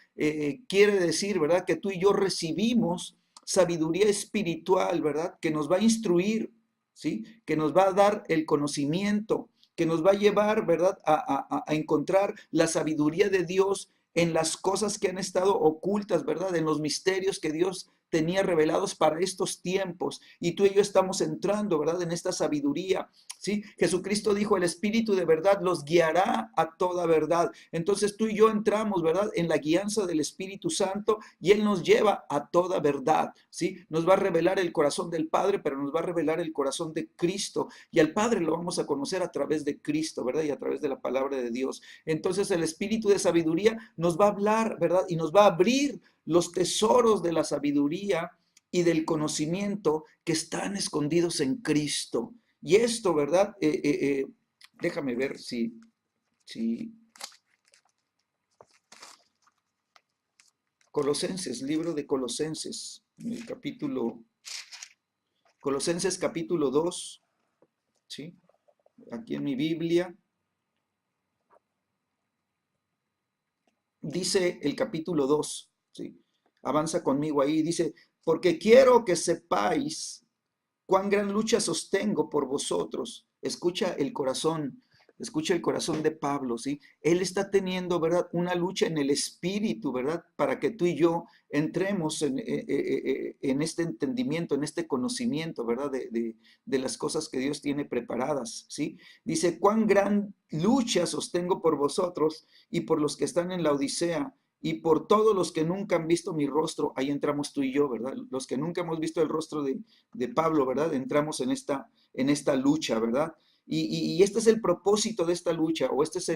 quiere decir, ¿verdad? Que tú y yo recibimos sabiduría espiritual, ¿verdad? Que nos va a instruir, ¿sí? Que nos va a dar el conocimiento, que nos va a llevar, ¿verdad? A encontrar la sabiduría de Dios en las cosas que han estado ocultas, ¿verdad? En los misterios que Dios tenía revelados para estos tiempos. Y tú y yo estamos entrando, ¿verdad? En esta sabiduría, ¿sí? Jesucristo dijo, el Espíritu de verdad los guiará a toda verdad. Entonces tú y yo entramos, ¿verdad? En la guianza del Espíritu Santo y Él nos lleva a toda verdad, ¿sí? Nos va a revelar el corazón del Padre, pero nos va a revelar el corazón de Cristo. Y al Padre lo vamos a conocer a través de Cristo, ¿verdad? Y a través de la palabra de Dios. Entonces el Espíritu de sabiduría nos va a hablar, ¿verdad? Y nos va a abrir los tesoros de la sabiduría y del conocimiento que están escondidos en Cristo. Y esto, ¿verdad? Déjame ver si Colosenses, libro de Colosenses, en el Colosenses capítulo 2, ¿sí? Aquí en mi Biblia, dice el capítulo 2, ¿sí? Avanza conmigo ahí, dice, porque quiero que sepáis cuán gran lucha sostengo por vosotros. Escucha el corazón de Pablo, ¿sí? Él está teniendo, ¿verdad? Una lucha en el espíritu, ¿verdad? Para que tú y yo entremos en este entendimiento, en este conocimiento, ¿verdad? De las cosas que Dios tiene preparadas, ¿sí? Dice, cuán gran lucha sostengo por vosotros y por los que están en la Odisea y por todos los que nunca han visto mi rostro. Ahí entramos tú y yo, ¿verdad? Los que nunca hemos visto el rostro de Pablo, ¿verdad? Entramos en esta lucha, ¿verdad? Y este es el propósito de esta lucha, o este es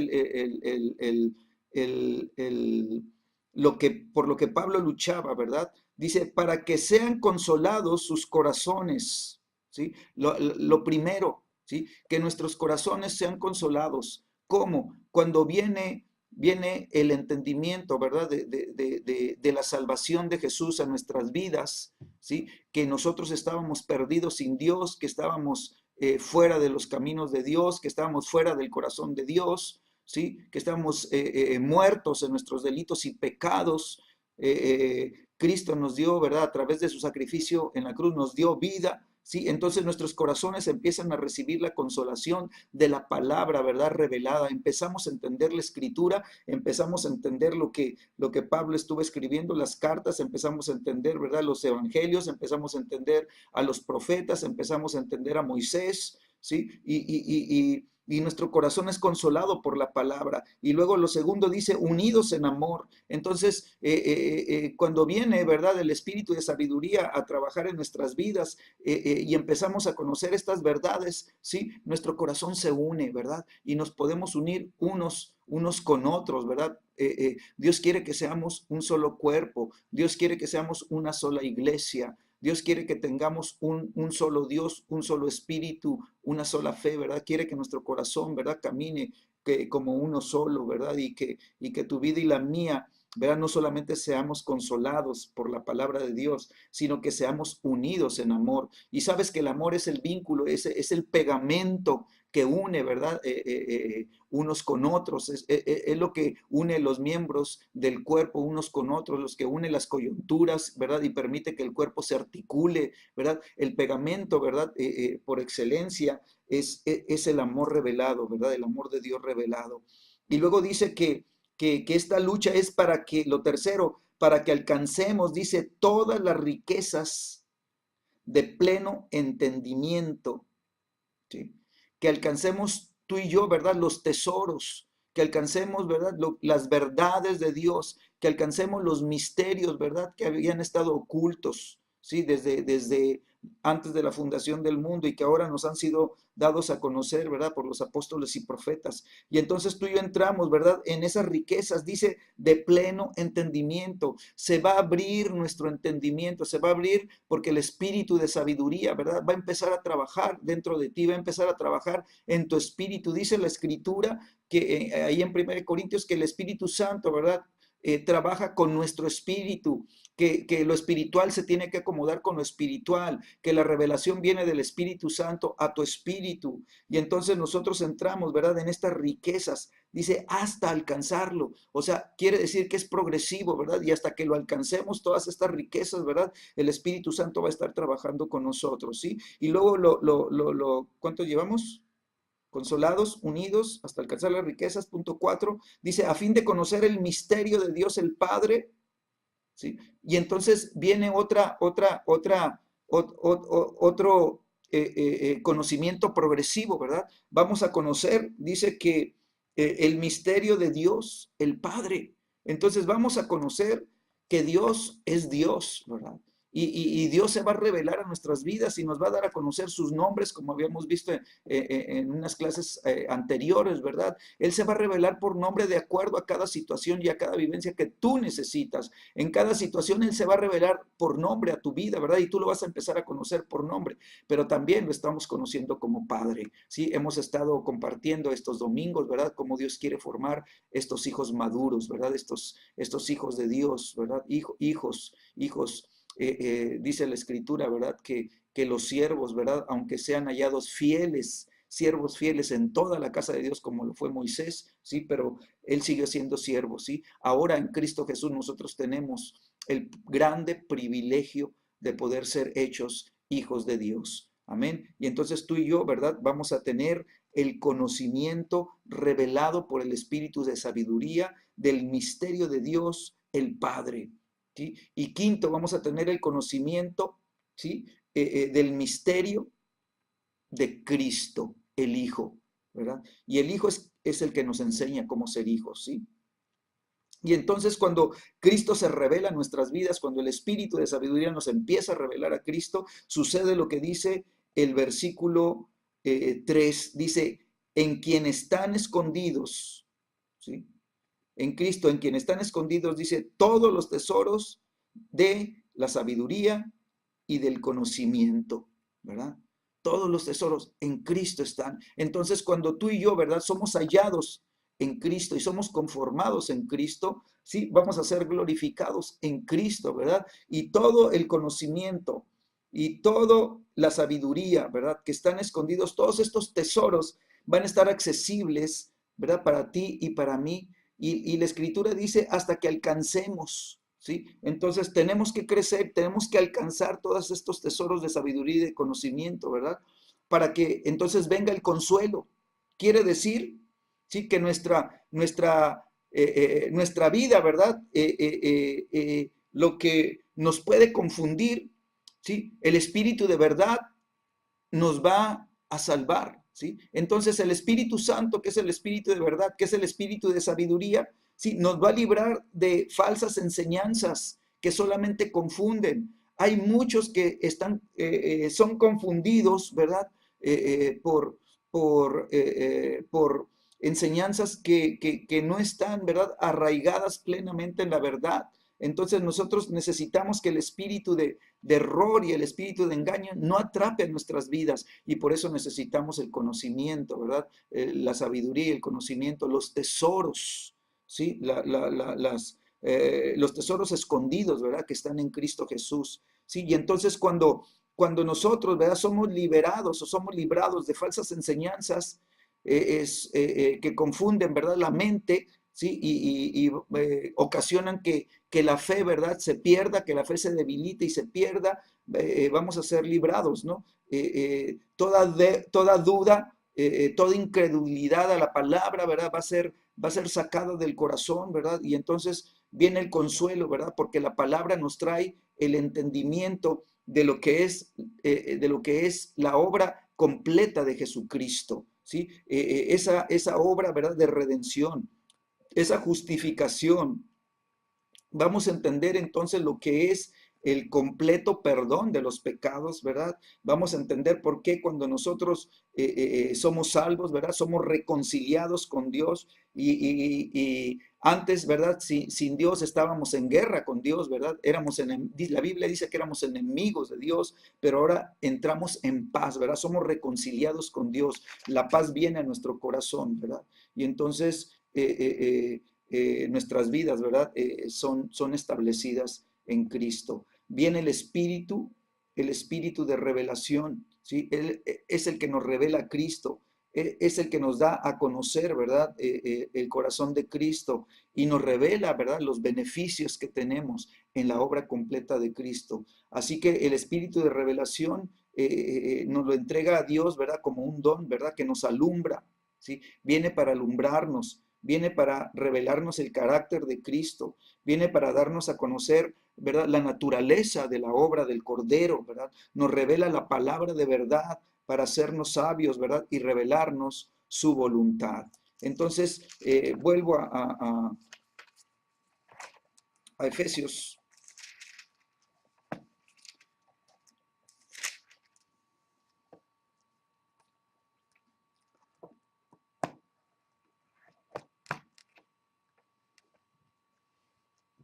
por lo que Pablo luchaba, ¿verdad? Dice, para que sean consolados sus corazones, ¿sí? Lo primero, ¿sí? Que nuestros corazones sean consolados. ¿Cómo? Cuando viene el entendimiento, ¿verdad? De la salvación de Jesús a nuestras vidas, ¿sí? Que nosotros estábamos perdidos sin Dios, que estábamos fuera de los caminos de Dios, que estábamos fuera del corazón de Dios, ¿sí? Que estábamos muertos en nuestros delitos y pecados. Cristo nos dio, ¿verdad? A través de su sacrificio en la cruz nos dio vida, ¿sí? Entonces nuestros corazones empiezan a recibir la consolación de la palabra, ¿verdad? Revelada. Empezamos a entender la escritura, empezamos a entender lo que Pablo estuvo escribiendo, las cartas, empezamos a entender, ¿verdad? Los evangelios, empezamos a entender a los profetas, empezamos a entender a Moisés, ¿sí? Y nuestro corazón es consolado por la palabra. Y luego lo segundo dice, unidos en amor. Entonces, cuando viene, ¿verdad?, el espíritu de sabiduría a trabajar en nuestras vidas y empezamos a conocer estas verdades, ¿sí? Nuestro corazón se une, ¿verdad? Y nos podemos unir unos con otros, ¿verdad? Dios quiere que seamos un solo cuerpo. Dios quiere que seamos una sola iglesia. Dios quiere que tengamos un solo Dios, un solo espíritu, una sola fe, ¿verdad? Quiere que nuestro corazón, ¿verdad? Camine como uno solo, ¿verdad? Y que tu vida y la mía, ¿verdad? No solamente seamos consolados por la palabra de Dios, sino que seamos unidos en amor. Y sabes que el amor es el vínculo, es el pegamento que une, ¿verdad? Unos con otros, es lo que une los miembros del cuerpo unos con otros, los que une las coyunturas, ¿verdad? Y permite que el cuerpo se articule, ¿verdad? El pegamento, ¿verdad? Por excelencia es el amor revelado, ¿verdad? El amor de Dios revelado. Y luego dice que esta lucha es para que, lo tercero, para que alcancemos, dice, todas las riquezas de pleno entendimiento, ¿sí? Que alcancemos tú y yo, ¿verdad? Los tesoros, que alcancemos, ¿verdad? Las verdades de Dios, que alcancemos los misterios, ¿verdad? Que habían estado ocultos, ¿sí? Desde antes de la fundación del mundo y que ahora nos han sido dados a conocer, ¿verdad? Por los apóstoles y profetas. Y entonces tú y yo entramos, ¿verdad? En esas riquezas, dice, de pleno entendimiento. Se va a abrir nuestro entendimiento, se va a abrir porque el espíritu de sabiduría, ¿verdad? Va a empezar a trabajar dentro de ti, va a empezar a trabajar en tu espíritu. Dice la escritura que ahí en 1 Corintios que el Espíritu Santo, ¿verdad? trabaja con nuestro espíritu, que lo espiritual se tiene que acomodar con lo espiritual, que la revelación viene del Espíritu Santo a tu espíritu. Y entonces nosotros entramos, ¿verdad?, en estas riquezas. Dice, hasta alcanzarlo. O sea, quiere decir que es progresivo, ¿verdad? Y hasta que lo alcancemos, todas estas riquezas, ¿verdad? El Espíritu Santo va a estar trabajando con nosotros, ¿sí? Y luego, ¿cuánto llevamos? Consolados, unidos, hasta alcanzar las riquezas. Punto 4, dice, a fin de conocer el misterio de Dios el Padre, ¿sí? Y entonces viene otro conocimiento progresivo, ¿verdad? Vamos a conocer, dice que el misterio de Dios, el Padre. Entonces vamos a conocer que Dios es Dios, ¿verdad? Y Dios se va a revelar a nuestras vidas y nos va a dar a conocer sus nombres, como habíamos visto en unas clases anteriores, ¿verdad? Él se va a revelar por nombre de acuerdo a cada situación y a cada vivencia que tú necesitas. En cada situación Él se va a revelar por nombre a tu vida, ¿verdad? Y tú lo vas a empezar a conocer por nombre, pero también lo estamos conociendo como Padre, ¿sí? Hemos estado compartiendo estos domingos, ¿verdad? Cómo Dios quiere formar estos hijos maduros, ¿verdad? Estos hijos de Dios, ¿verdad? Hijos. Dice la Escritura, ¿verdad? Que los siervos, ¿verdad? Aunque sean hallados fieles, siervos fieles en toda la casa de Dios, como lo fue Moisés, ¿sí? Pero él sigue siendo siervo, ¿sí? Ahora en Cristo Jesús nosotros tenemos el grande privilegio de poder ser hechos hijos de Dios. Amén. Y entonces tú y yo, ¿verdad? Vamos a tener el conocimiento revelado por el Espíritu de sabiduría del misterio de Dios, el Padre. ¿Sí? Y quinto, vamos a tener el conocimiento, ¿sí? Del misterio de Cristo, el Hijo, ¿verdad? Y el Hijo es el que nos enseña cómo ser hijos, ¿sí? Y entonces cuando Cristo se revela en nuestras vidas, cuando el Espíritu de sabiduría nos empieza a revelar a Cristo, sucede lo que dice el versículo 3, dice, en quien están escondidos, ¿sí? En Cristo, en quien están escondidos, dice, todos los tesoros de la sabiduría y del conocimiento, ¿verdad? Todos los tesoros en Cristo están. Entonces, cuando tú y yo, ¿verdad? Somos hallados en Cristo y somos conformados en Cristo, sí, vamos a ser glorificados en Cristo, ¿verdad? Y todo el conocimiento y toda la sabiduría, ¿verdad? Que están escondidos, todos estos tesoros van a estar accesibles, ¿verdad? Para ti y para mí. Y la Escritura dice hasta que alcancemos, ¿sí? Entonces tenemos que crecer, tenemos que alcanzar todos estos tesoros de sabiduría y de conocimiento, ¿verdad? Para que entonces venga el consuelo. Quiere decir, ¿sí? Que nuestra vida, ¿verdad? Lo que nos puede confundir, ¿sí? El Espíritu de verdad nos va a salvar, ¿sí? Entonces el Espíritu Santo, que es el Espíritu de verdad, que es el Espíritu de sabiduría, ¿sí? Nos va a librar de falsas enseñanzas que solamente confunden. Hay muchos que son confundidos, ¿verdad? Por enseñanzas que no están, ¿verdad? Arraigadas plenamente en la verdad. Entonces nosotros necesitamos que el espíritu de error y el espíritu de engaño no atrape a nuestras vidas y por eso necesitamos el conocimiento, ¿verdad? La sabiduría y el conocimiento, los tesoros, ¿sí? Los tesoros escondidos, ¿verdad? Que están en Cristo Jesús, ¿sí? Y entonces cuando nosotros, ¿verdad? Somos liberados o somos librados de falsas enseñanzas que confunden, ¿verdad? La mente, ¿sí? Y ocasionan que la fe, ¿verdad? Se pierda, que la fe se debilite y se pierda, vamos a ser librados, ¿no? Toda duda, toda incredulidad a la palabra, ¿verdad? Va a ser sacada del corazón, ¿verdad? Y entonces viene el consuelo, ¿verdad? Porque la palabra nos trae el entendimiento de lo que es la obra completa de Jesucristo, ¿sí? Esa obra, ¿verdad? De redención, esa justificación. Vamos a entender entonces lo que es el completo perdón de los pecados, ¿verdad? Vamos a entender por qué cuando nosotros somos salvos, ¿verdad? Somos reconciliados con Dios y antes, ¿verdad? Sin Dios estábamos en guerra con Dios, ¿verdad? La Biblia dice que éramos enemigos de Dios, pero ahora entramos en paz, ¿verdad? Somos reconciliados con Dios. La paz viene a nuestro corazón, ¿verdad? Y entonces nuestras vidas, ¿verdad? Son establecidas en Cristo. Viene el espíritu de revelación, ¿sí? Él es el que nos revela a Cristo, es el que nos da a conocer, ¿verdad? El corazón de Cristo y nos revela, ¿verdad? Los beneficios que tenemos en la obra completa de Cristo. Así que el espíritu de revelación nos lo entrega a Dios, ¿verdad? Como un don, ¿verdad? Que nos alumbra, ¿sí? Viene para alumbrarnos, viene para revelarnos el carácter de Cristo, viene para darnos a conocer, ¿verdad? La naturaleza de la obra del Cordero, ¿verdad? Nos revela la palabra de verdad para hacernos sabios, ¿verdad? Y revelarnos su voluntad. Entonces, vuelvo a Efesios.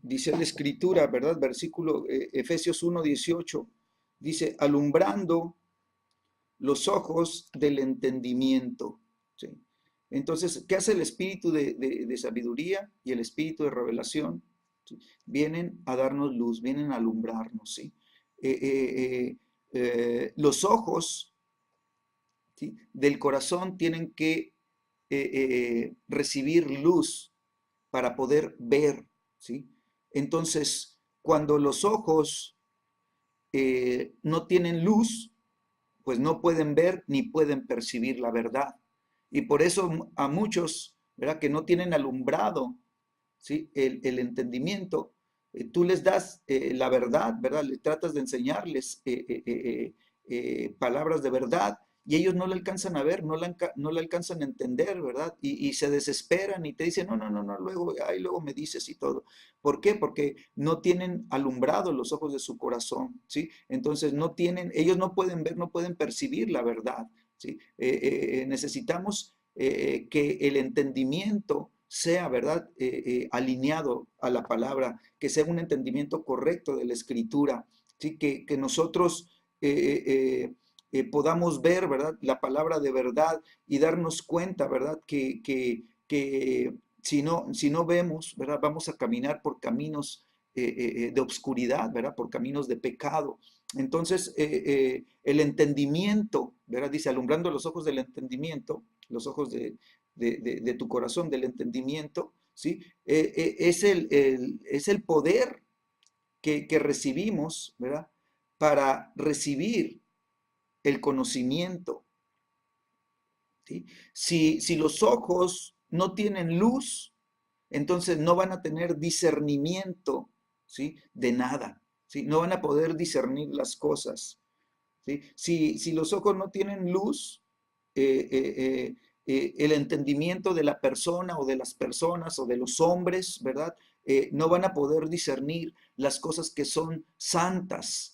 Dice la escritura, ¿verdad? Versículo Efesios 1:18, dice, alumbrando los ojos del entendimiento. ¿Sí? Entonces, ¿qué hace el espíritu de sabiduría y el espíritu de revelación? ¿Sí? Vienen a darnos luz, vienen a alumbrarnos. ¿Sí? Los ojos, ¿sí? Del corazón tienen que recibir luz para poder ver. ¿Sí? Entonces, cuando los ojos no tienen luz, pues no pueden ver ni pueden percibir la verdad. Y por eso a muchos, ¿verdad? Que no tienen alumbrado, ¿sí? El entendimiento, tú les das la verdad, ¿verdad? Le tratas de enseñarles palabras de verdad y ellos no la alcanzan a ver, no la alcanzan a entender, ¿verdad? Y se desesperan y te dicen, no, no, no, no, luego, ay, luego me dices y todo. ¿Por qué? Porque no tienen alumbrado los ojos de su corazón, ¿sí? Entonces no tienen, ellos no pueden ver, no pueden percibir la verdad, ¿sí? Necesitamos que el entendimiento sea, ¿verdad?, alineado a la palabra, que sea un entendimiento correcto de la escritura, ¿sí? Que nosotros podamos ver, ¿verdad?, la palabra de verdad y darnos cuenta, ¿verdad?, que si no vemos, ¿verdad?, vamos a caminar por caminos de obscuridad, ¿verdad?, por caminos de pecado. Entonces, el entendimiento, ¿verdad?, dice, alumbrando los ojos del entendimiento, los ojos de tu corazón, del entendimiento, ¿sí? Es el poder que recibimos, ¿verdad? Para recibir el conocimiento, ¿sí? Si los ojos no tienen luz, entonces no van a tener discernimiento, ¿sí? De nada, ¿sí? No van a poder discernir las cosas, ¿sí? Si los ojos no tienen luz, el entendimiento de la persona o de las personas o de los hombres, ¿verdad? No van a poder discernir las cosas que son santas,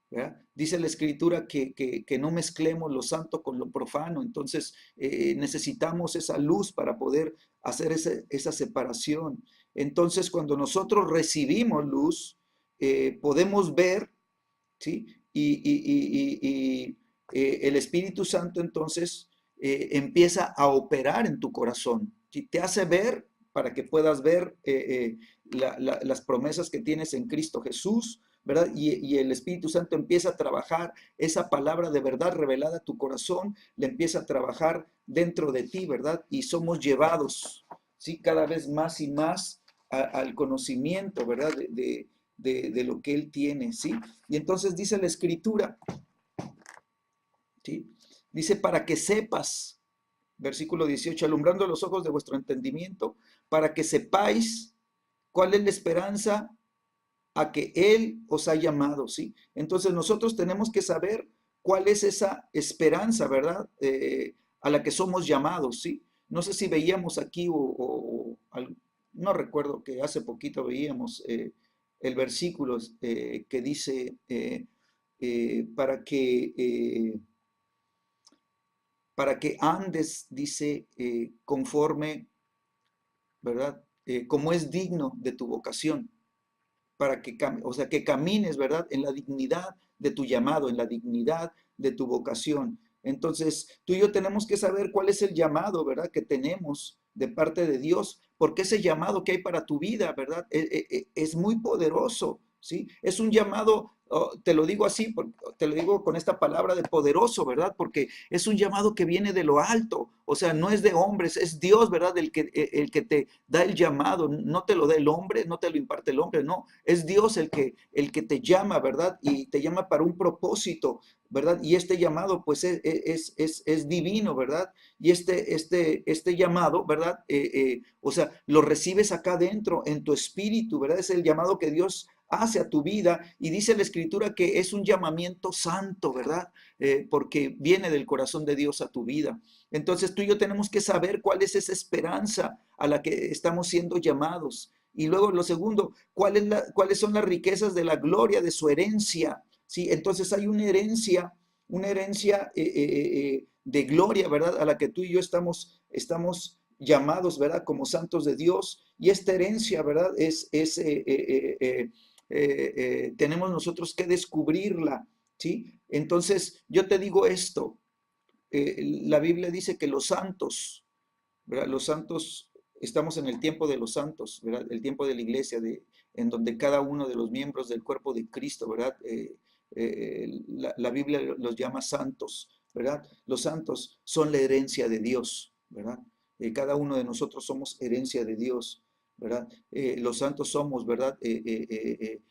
¿verdad? Dice la escritura que no mezclemos lo santo con lo profano, entonces necesitamos esa luz para poder hacer esa separación. Entonces, cuando nosotros recibimos luz, podemos ver, ¿sí? El Espíritu Santo entonces empieza a operar en tu corazón, ¿sí? Te hace ver para que puedas ver las promesas que tienes en Cristo Jesús, ¿verdad? Y el Espíritu Santo empieza a trabajar esa palabra de verdad revelada a tu corazón, le empieza a trabajar dentro de ti, ¿verdad? Y somos llevados, ¿sí? Cada vez más y más al conocimiento, ¿verdad? De lo que Él tiene, ¿sí? Y entonces dice la Escritura, ¿sí? Dice, para que sepas, versículo 18, alumbrando los ojos de vuestro entendimiento, para que sepáis cuál es la esperanza a que Él os ha llamado, ¿sí? Entonces nosotros tenemos que saber cuál es esa esperanza, ¿verdad? A la que somos llamados, ¿sí? No sé si veíamos aquí no recuerdo que hace poquito veíamos el versículo que dice para que andes, dice, conforme, ¿verdad? Como es digno de tu vocación para que, o sea, que camines, ¿verdad? En la dignidad de tu llamado, en la dignidad de tu vocación. Entonces, tú y yo tenemos que saber cuál es el llamado, ¿verdad? Que tenemos de parte de Dios, porque ese llamado que hay para tu vida, ¿verdad? Es muy poderoso, ¿sí? Es un llamado, oh, te lo digo así, te lo digo con esta palabra de poderoso, ¿verdad? Porque es un llamado que viene de lo alto, o sea, no es de hombres, es Dios, ¿verdad? El que te da el llamado, no te lo da el hombre, no te lo imparte el hombre, no, es Dios el que te llama, ¿verdad? Y te llama para un propósito, ¿verdad? Y este llamado, pues, es divino, ¿verdad? Y este llamado, ¿verdad? O sea, lo recibes acá dentro, en tu espíritu, ¿verdad? Es el llamado que Dios hace a tu vida y dice la escritura que es un llamamiento santo, ¿verdad? Porque viene del corazón de Dios a tu vida. Entonces tú y yo tenemos que saber cuál es esa esperanza a la que estamos siendo llamados. Y luego lo segundo, cuáles son las riquezas de la gloria de su herencia. ¿Sí? Entonces hay una herencia de gloria, ¿verdad? A la que tú y yo estamos llamados, ¿verdad? Como santos de Dios. Y esta herencia, ¿verdad? Tenemos nosotros que descubrirla, ¿sí? Entonces, yo te digo esto, la Biblia dice que los santos, ¿verdad? Los santos, estamos en el tiempo de los santos, ¿verdad? El tiempo de la iglesia, en donde cada uno de los miembros del cuerpo de Cristo, ¿verdad? La Biblia los llama santos, ¿verdad? Los santos son la herencia de Dios, ¿verdad? Cada uno de nosotros somos herencia de Dios, ¿verdad? Los santos somos, ¿verdad? El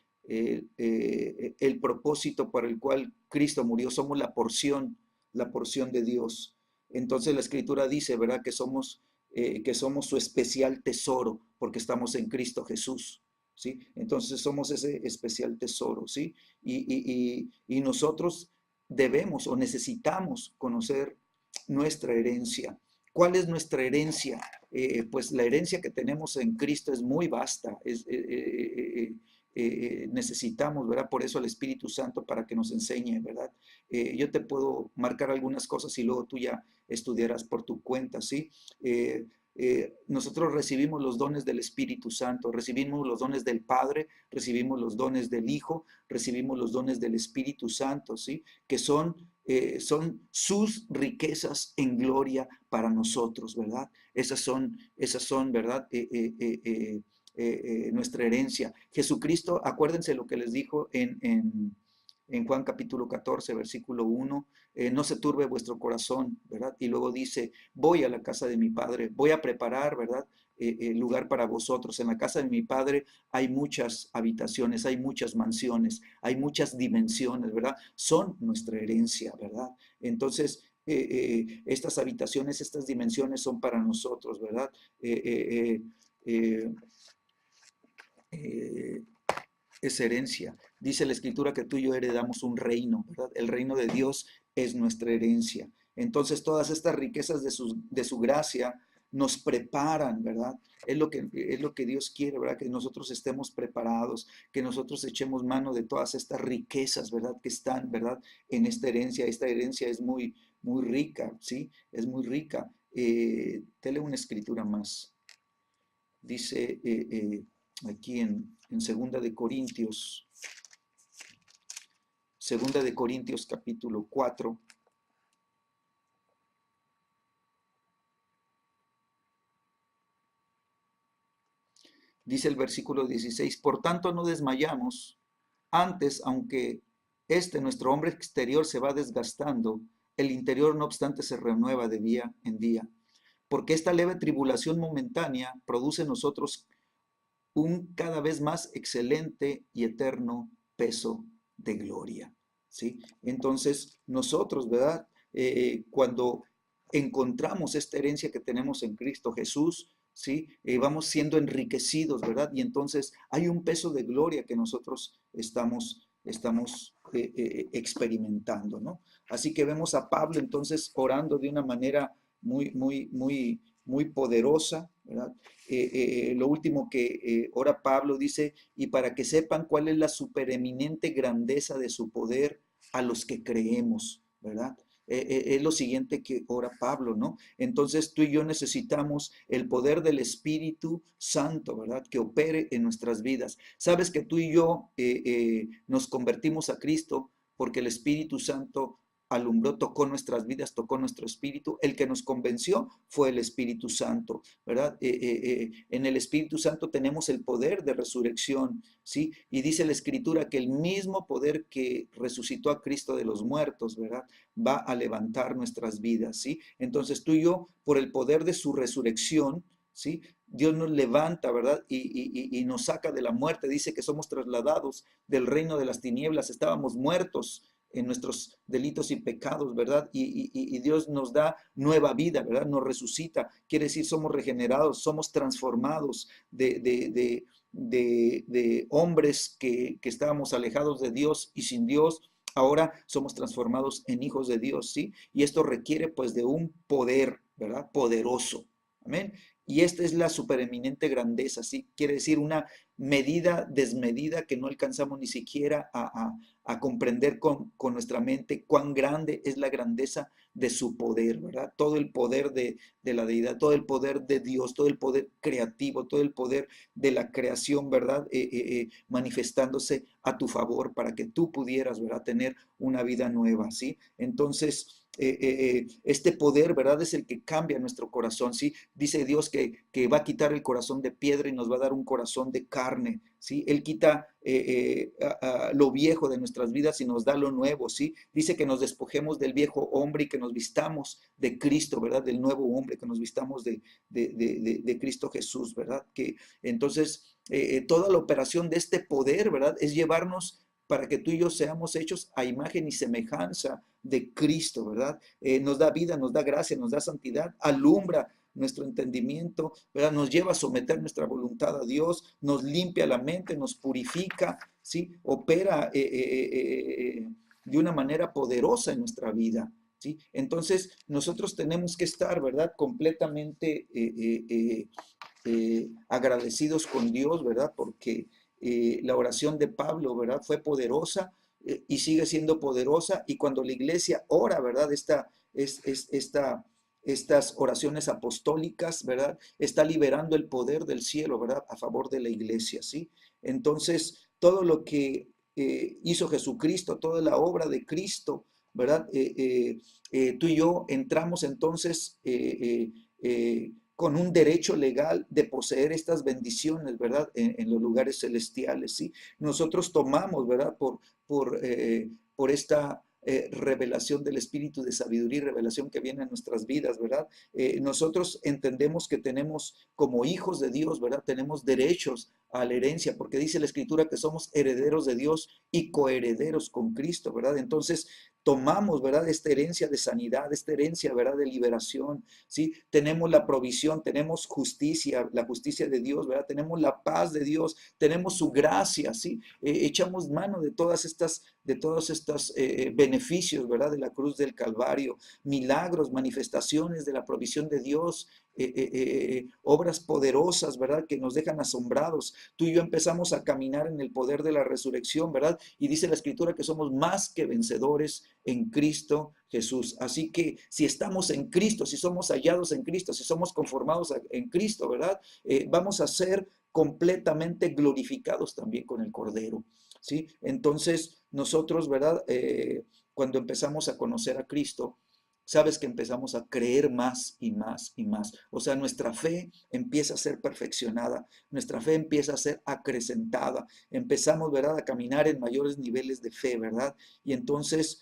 propósito para el cual Cristo murió, somos la porción de Dios. Entonces la escritura dice, ¿verdad? Que somos su especial tesoro porque estamos en Cristo Jesús, ¿sí? Entonces somos ese especial tesoro, ¿sí? Y nosotros debemos o necesitamos conocer nuestra herencia. ¿Cuál es nuestra herencia? Pues la herencia que tenemos en Cristo es muy vasta. Necesitamos, ¿verdad? Por eso al Espíritu Santo para que nos enseñe, ¿verdad? Yo te puedo marcar algunas cosas y luego tú ya estudiarás por tu cuenta, ¿sí? Nosotros recibimos los dones del Espíritu Santo, recibimos los dones del Padre, recibimos los dones del Hijo, recibimos los dones del Espíritu Santo, ¿sí? Que son sus riquezas en gloria para nosotros, ¿verdad? Esas son, ¿verdad? Nuestra herencia. Jesucristo, acuérdense lo que les dijo en Juan capítulo 14, versículo 1, no se turbe vuestro corazón, ¿verdad? Y luego dice, voy a la casa de mi Padre, voy a preparar, ¿verdad? Lugar para vosotros. En la casa de mi Padre hay muchas habitaciones, hay muchas mansiones, hay muchas dimensiones, ¿verdad? Son nuestra herencia, ¿verdad? Entonces, estas habitaciones, estas dimensiones son para nosotros, ¿verdad? Eh, eh, es herencia. Dice la escritura que tú y yo heredamos un reino, ¿verdad? El reino de Dios es nuestra herencia. Entonces todas estas riquezas de su gracia nos preparan, ¿verdad? Es lo que Dios quiere, ¿verdad? Que nosotros estemos preparados, que nosotros echemos mano de todas estas riquezas, ¿verdad? Que están, ¿verdad? En esta herencia. Esta herencia es muy, muy rica, ¿sí? Es muy rica. Te leo una escritura más. Dice aquí en Segunda de Corintios capítulo 4, dice el versículo 16, por tanto no desmayamos, antes, aunque nuestro hombre exterior se va desgastando, el interior no obstante se renueva de día en día, porque esta leve tribulación momentánea produce en nosotros un cada vez más excelente y eterno peso de gloria, ¿sí? Entonces, nosotros, ¿verdad? Cuando encontramos esta herencia que tenemos en Cristo Jesús, ¿sí? Vamos siendo enriquecidos, ¿verdad? Y entonces hay un peso de gloria que nosotros estamos experimentando, ¿no? Así que vemos a Pablo entonces orando de una manera muy, muy, muy, muy poderosa, ¿verdad? Lo último que ora Pablo dice, y para que sepan cuál es la supereminente grandeza de su poder a los que creemos, ¿verdad? Es lo siguiente que ora Pablo, ¿no? Entonces tú y yo necesitamos el poder del Espíritu Santo, ¿verdad? Que opere en nuestras vidas. Sabes que tú y yo nos convertimos a Cristo porque el Espíritu Santo alumbró, tocó nuestras vidas, tocó nuestro espíritu. El que nos convenció fue el Espíritu Santo, ¿verdad? En el Espíritu Santo tenemos el poder de resurrección, ¿sí? Y dice la Escritura que el mismo poder que resucitó a Cristo de los muertos, ¿verdad? Va a levantar nuestras vidas, ¿sí? Entonces tú y yo, por el poder de su resurrección, ¿sí? Dios nos levanta, ¿verdad? Y nos saca de la muerte. Dice que somos trasladados del reino de las tinieblas. Estábamos muertos en nuestros delitos y pecados, ¿verdad? Y Dios nos da nueva vida, ¿verdad? Nos resucita. Quiere decir, somos regenerados, somos transformados de hombres que estábamos alejados de Dios y sin Dios. Ahora somos transformados en hijos de Dios, ¿sí? Y esto requiere pues de un poder, ¿verdad? Poderoso. Amén. Y esta es la supereminente grandeza, ¿sí? Quiere decir una medida desmedida que no alcanzamos ni siquiera a comprender con nuestra mente cuán grande es la grandeza de su poder, ¿verdad? Todo el poder de la deidad, todo el poder de Dios, todo el poder creativo, todo el poder de la creación, ¿verdad? Manifestándose a tu favor para que tú pudieras, ¿verdad? Tener una vida nueva, ¿sí? Entonces, este poder, ¿verdad? Es el que cambia nuestro corazón, ¿sí? Dice Dios que va a quitar el corazón de piedra y nos va a dar un corazón de carne, ¿sí? Él quita lo viejo de nuestras vidas y nos da lo nuevo, ¿sí? Dice que nos despojemos del viejo hombre y que nos vistamos de Cristo, ¿verdad? Del nuevo hombre, que nos vistamos de Cristo Jesús, ¿verdad? Que entonces toda la operación de este poder, ¿verdad? Es llevarnos para que tú y yo seamos hechos a imagen y semejanza de Cristo, ¿verdad? Nos da vida, nos da gracia, nos da santidad, alumbra nuestro entendimiento, ¿verdad? Nos lleva a someter nuestra voluntad a Dios, nos limpia la mente, nos purifica, ¿sí? Opera de una manera poderosa en nuestra vida, ¿sí? Entonces, nosotros tenemos que estar, ¿verdad? Completamente agradecidos con Dios, ¿verdad? Porque la oración de Pablo, ¿verdad? Fue poderosa y sigue siendo poderosa. Y cuando la iglesia ora, ¿verdad? Estas oraciones apostólicas, ¿verdad? Está liberando el poder del cielo, ¿verdad? A favor de la iglesia, ¿sí? Entonces, todo lo que hizo Jesucristo, toda la obra de Cristo, ¿verdad? Tú y yo entramos entonces con un derecho legal de poseer estas bendiciones, ¿verdad? En los lugares celestiales, ¿sí? Nosotros tomamos, ¿verdad? Por esta revelación del Espíritu de sabiduría y revelación que viene en nuestras vidas, ¿verdad? Nosotros entendemos que tenemos como hijos de Dios, ¿verdad? Tenemos derechos a la herencia, porque dice la Escritura que somos herederos de Dios y coherederos con Cristo, ¿verdad? Entonces, tomamos, ¿verdad? Esta herencia de sanidad, esta herencia, ¿verdad? De liberación, ¿sí? Tenemos la provisión, tenemos justicia, la justicia de Dios, ¿verdad? Tenemos la paz de Dios, tenemos su gracia, ¿sí? Echamos mano de todos estos beneficios, ¿verdad? De la cruz del Calvario, milagros, manifestaciones de la provisión de Dios, obras poderosas, ¿verdad? Que nos dejan asombrados. Tú y yo empezamos a caminar en el poder de la resurrección, ¿verdad? Y dice la Escritura que somos más que vencedores en Cristo Jesús. Así que si estamos en Cristo, si somos hallados en Cristo, si somos conformados en Cristo, ¿verdad? Vamos a ser completamente glorificados también con el Cordero, ¿sí? Entonces nosotros, ¿verdad? Cuando empezamos a conocer a Cristo, sabes que empezamos a creer más y más y más. O sea, nuestra fe empieza a ser perfeccionada, nuestra fe empieza a ser acrecentada, empezamos, ¿verdad?, a caminar en mayores niveles de fe, ¿verdad? Y entonces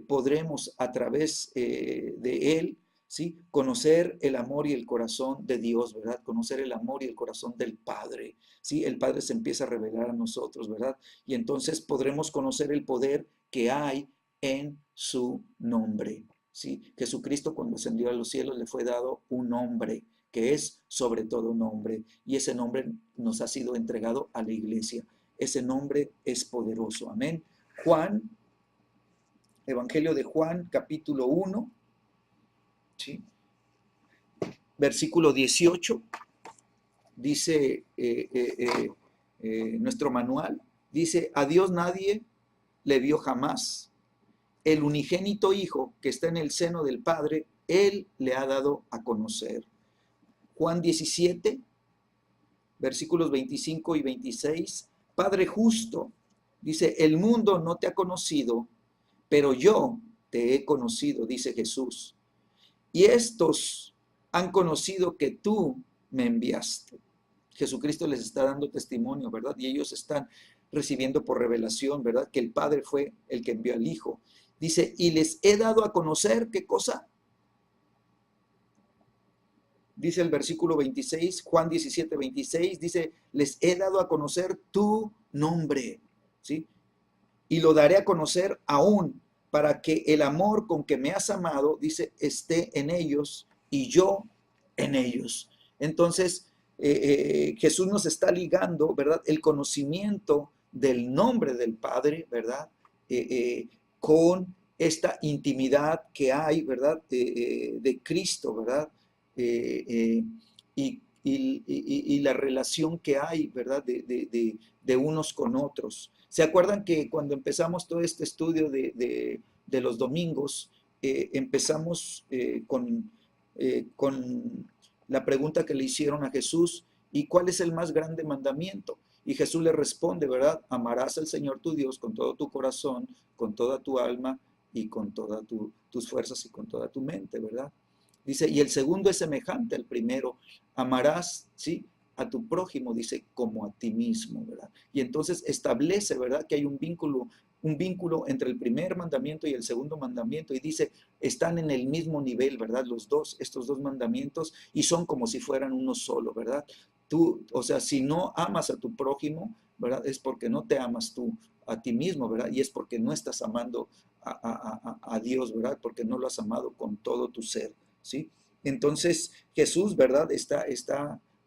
podremos a través de Él, ¿sí?, conocer el amor y el corazón de Dios, ¿verdad? Conocer el amor y el corazón del Padre, ¿sí? El Padre se empieza a revelar a nosotros, ¿verdad? Y entonces podremos conocer el poder que hay en su nombre. ¿Sí? Jesucristo cuando ascendió a los cielos le fue dado un nombre que es sobre todo un nombre y ese nombre nos ha sido entregado a la iglesia. Ese nombre es poderoso. Amén. Juan, Evangelio de Juan, capítulo 1, ¿sí? Versículo 18, dice nuestro manual, dice, a Dios nadie le vio jamás. El unigénito Hijo que está en el seno del Padre, Él le ha dado a conocer. Juan 17, versículos 25 y 26. Padre justo, dice, el mundo no te ha conocido, pero yo te he conocido, dice Jesús. Y estos han conocido que tú me enviaste. Jesucristo les está dando testimonio, ¿verdad? Y ellos están recibiendo por revelación, ¿verdad? Que el Padre fue el que envió al Hijo. Dice, y les he dado a conocer, ¿qué cosa? Dice el versículo 26, Juan 17, 26, dice, les he dado a conocer tu nombre, ¿sí? Y lo daré a conocer aún para que el amor con que me has amado, dice, esté en ellos y yo en ellos. Entonces, Jesús nos está ligando, ¿verdad? El conocimiento del nombre del Padre, ¿verdad? Con esta intimidad que hay, ¿verdad? De Cristo, ¿verdad? Y la relación que hay, ¿verdad? De unos con otros. ¿Se acuerdan que cuando empezamos todo este estudio de los domingos, empezamos con la pregunta que le hicieron a Jesús, ¿y cuál es el más grande mandamiento? Y Jesús le responde, ¿verdad? Amarás al Señor tu Dios con todo tu corazón, con toda tu alma y con todas tus fuerzas y con toda tu mente, ¿verdad? Dice, y el segundo es semejante al primero, amarás, ¿sí? A tu prójimo, dice, como a ti mismo, ¿verdad? Y entonces establece, ¿verdad? Que hay un vínculo entre el primer mandamiento y el segundo mandamiento, y dice, están en el mismo nivel, ¿verdad? Los dos, estos dos mandamientos, y son como si fueran uno solo, ¿verdad? Tú, o sea, si no amas a tu prójimo, ¿verdad? Es porque no te amas tú a ti mismo, ¿verdad? Y es porque no estás amando a Dios, ¿verdad? Porque no lo has amado con todo tu ser, ¿sí? Entonces Jesús, ¿verdad?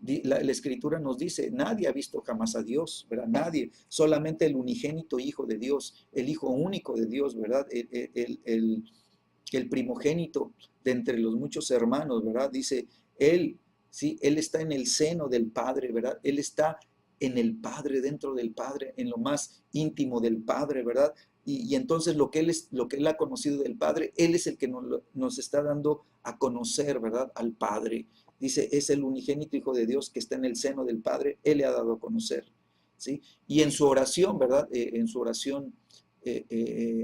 La Escritura nos dice, nadie ha visto jamás a Dios, ¿verdad? Nadie, solamente el unigénito Hijo de Dios, el Hijo único de Dios, ¿verdad? El primogénito de entre los muchos hermanos, ¿verdad? Dice, Él, ¿sí? Él está en el seno del Padre, ¿verdad? Él está en el Padre, dentro del Padre, en lo más íntimo del Padre, ¿verdad? Y entonces lo que él ha conocido del Padre, Él es el que nos está dando a conocer, ¿verdad? Al Padre. Dice, es el unigénito Hijo de Dios que está en el seno del Padre, Él le ha dado a conocer, ¿sí? Y en su oración, ¿verdad? En su oración,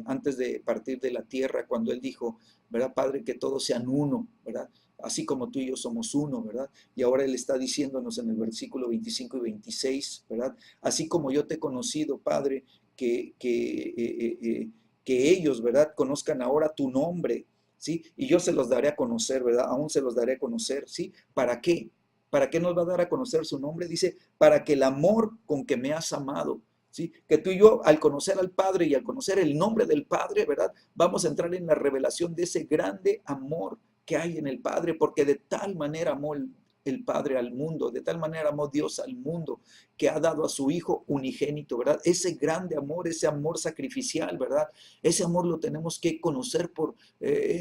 antes de partir de la tierra, cuando Él dijo, ¿verdad? Padre, que todos sean uno, ¿verdad? Así como tú y yo somos uno, ¿verdad? Y ahora Él está diciéndonos en el versículo 25 y 26, ¿verdad? Así como yo te he conocido, Padre, que ellos, ¿verdad? Conozcan ahora tu nombre, ¿sí? Y yo se los daré a conocer, ¿verdad? Aún se los daré a conocer, ¿sí? ¿Para qué? ¿Para qué nos va a dar a conocer su nombre? Dice, para que el amor con que me has amado, ¿sí? Que tú y yo, al conocer al Padre y al conocer el nombre del Padre, ¿verdad? Vamos a entrar en la revelación de ese grande amor que hay en el Padre, porque de tal manera amó el Padre al mundo, de tal manera amó Dios al mundo, que ha dado a su Hijo unigénito, ¿verdad? Ese grande amor, ese amor sacrificial, ¿verdad? Ese amor lo tenemos que conocer por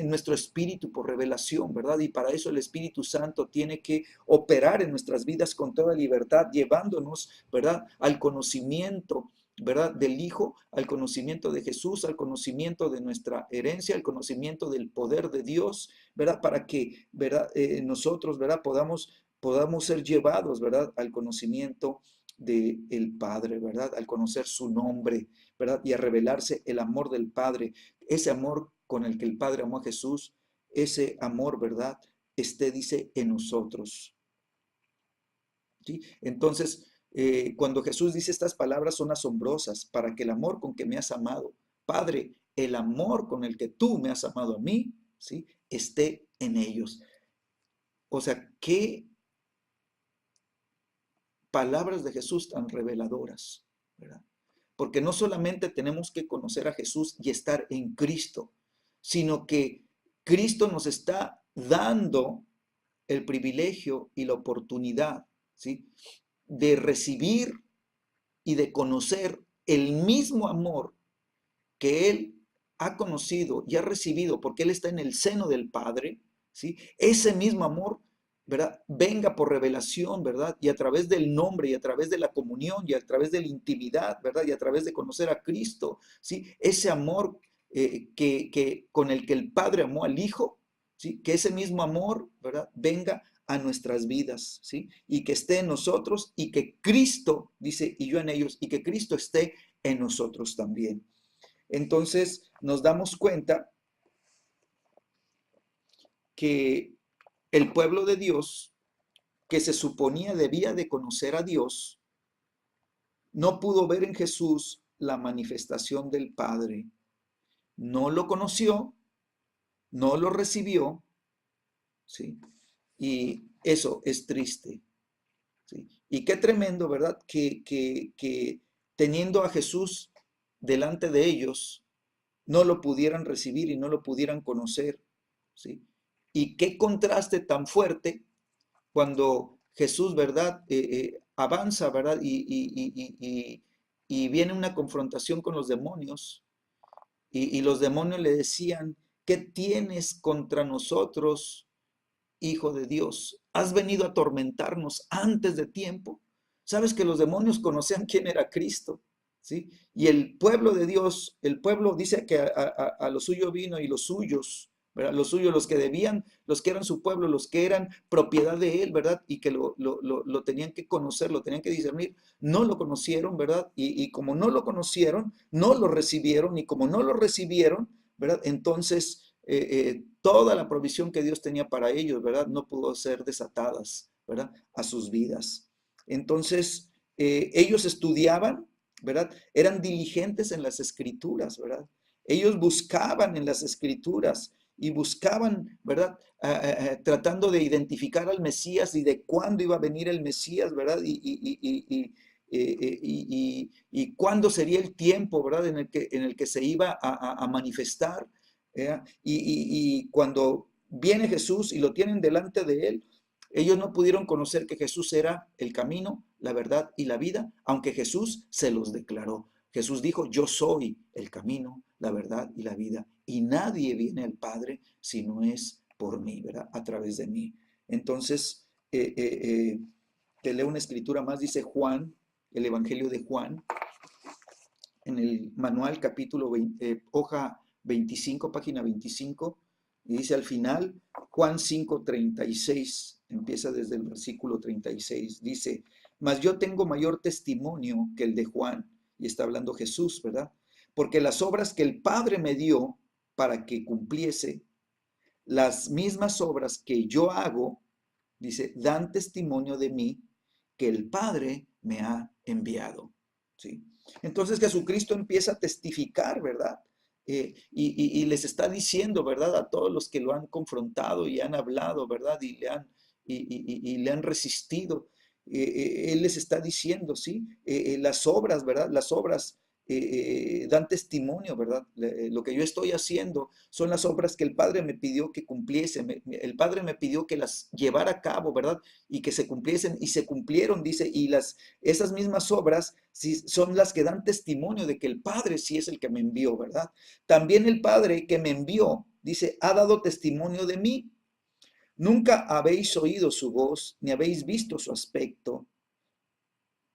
nuestro espíritu, por revelación, ¿verdad? Y para eso el Espíritu Santo tiene que operar en nuestras vidas con toda libertad, llevándonos, ¿verdad? Al conocimiento, ¿verdad? Del Hijo, al conocimiento de Jesús, al conocimiento de nuestra herencia, al conocimiento del poder de Dios, ¿verdad? Para que, ¿verdad? Nosotros, ¿verdad? Podamos ser llevados, ¿verdad? Al conocimiento del Padre, ¿verdad? Al conocer su nombre, ¿verdad? Y a revelarse el amor del Padre, ese amor con el que el Padre amó a Jesús, ese amor, ¿verdad? Dice, en nosotros, ¿sí? Entonces, cuando Jesús dice estas palabras son asombrosas, para que el amor con que me has amado, Padre, el amor con el que tú me has amado a mí, ¿sí? Esté en ellos. O sea, qué palabras de Jesús tan reveladoras, ¿verdad? Porque no solamente tenemos que conocer a Jesús y estar en Cristo, sino que Cristo nos está dando el privilegio y la oportunidad, ¿sí? De recibir y de conocer el mismo amor que Él ha conocido y ha recibido, porque Él está en el seno del Padre, ¿sí? Ese mismo amor, ¿verdad? Venga por revelación, ¿verdad? Y a través del nombre y a través de la comunión y a través de la intimidad, ¿verdad? Y a través de conocer a Cristo, ¿sí? Ese amor con el que el Padre amó al Hijo, ¿sí? Que ese mismo amor, ¿verdad? Venga a nuestras vidas, ¿sí? Y que esté en nosotros y que Cristo, dice, y yo en ellos, y que Cristo esté en nosotros también. Entonces nos damos cuenta que el pueblo de Dios, que se suponía debía de conocer a Dios, no pudo ver en Jesús la manifestación del Padre. No lo conoció, no lo recibió, ¿sí? Y eso es triste, ¿sí? Y qué tremendo, ¿verdad? Que teniendo a Jesús delante de ellos, no lo pudieran recibir y no lo pudieran conocer, ¿sí? Y qué contraste tan fuerte cuando Jesús, ¿verdad? Avanza, ¿verdad? Y viene una confrontación con los demonios y los demonios le decían, ¿qué tienes contra nosotros, Hijo de Dios? ¿Has venido a atormentarnos antes de tiempo? Sabes que los demonios conocían quién era Cristo, ¿sí? Y el pueblo de Dios, el pueblo dice que a lo suyo vino y los suyos, ¿verdad? Los suyos, los que debían, los que eran su pueblo, los que eran propiedad de él, ¿verdad? Y que lo tenían que conocer, lo tenían que discernir, no lo conocieron, ¿verdad? Y como no lo conocieron, no lo recibieron, y como no lo recibieron, ¿verdad? Entonces toda la provisión que Dios tenía para ellos, ¿verdad? No pudo ser desatadas, ¿verdad? A sus vidas. Entonces, ellos estudiaban, ¿verdad? Eran diligentes en las escrituras, ¿verdad? Ellos buscaban en las escrituras y buscaban, ¿verdad? Tratando de identificar al Mesías y de cuándo iba a venir el Mesías, ¿verdad? Y cuándo sería el tiempo, ¿verdad? En el que se iba a manifestar. Y cuando viene Jesús y lo tienen delante de él, ellos no pudieron conocer que Jesús era el camino, la verdad y la vida, aunque Jesús se los declaró. Jesús dijo, yo soy el camino, la verdad y la vida, y nadie viene al Padre si no es por mí, ¿verdad? A través de mí. Entonces, te leo una escritura más, dice Juan, el Evangelio de Juan, en el manual capítulo 20, hoja 25, página 25, y dice al final, Juan 5:36, empieza desde el versículo 36, dice, mas yo tengo mayor testimonio que el de Juan, y está hablando Jesús, ¿verdad? Porque las obras que el Padre me dio para que cumpliese, las mismas obras que yo hago, dice, dan testimonio de mí que el Padre me ha enviado, ¿sí? Entonces Jesucristo empieza a testificar, ¿verdad? Y les está diciendo, ¿verdad? A todos los que lo han confrontado y han hablado, ¿verdad? Y le han resistido. Él les está diciendo, ¿sí? Las obras, ¿verdad? Las obras dan testimonio, ¿verdad? Lo que yo estoy haciendo son las obras que el Padre me pidió que cumpliese. El Padre me pidió que las llevara a cabo, ¿verdad? Y que se cumpliesen y se cumplieron, dice, y esas mismas obras sí, son las que dan testimonio de que el Padre sí es el que me envió, ¿verdad? También el Padre que me envió, dice, ha dado testimonio de mí. Nunca habéis oído su voz, ni habéis visto su aspecto,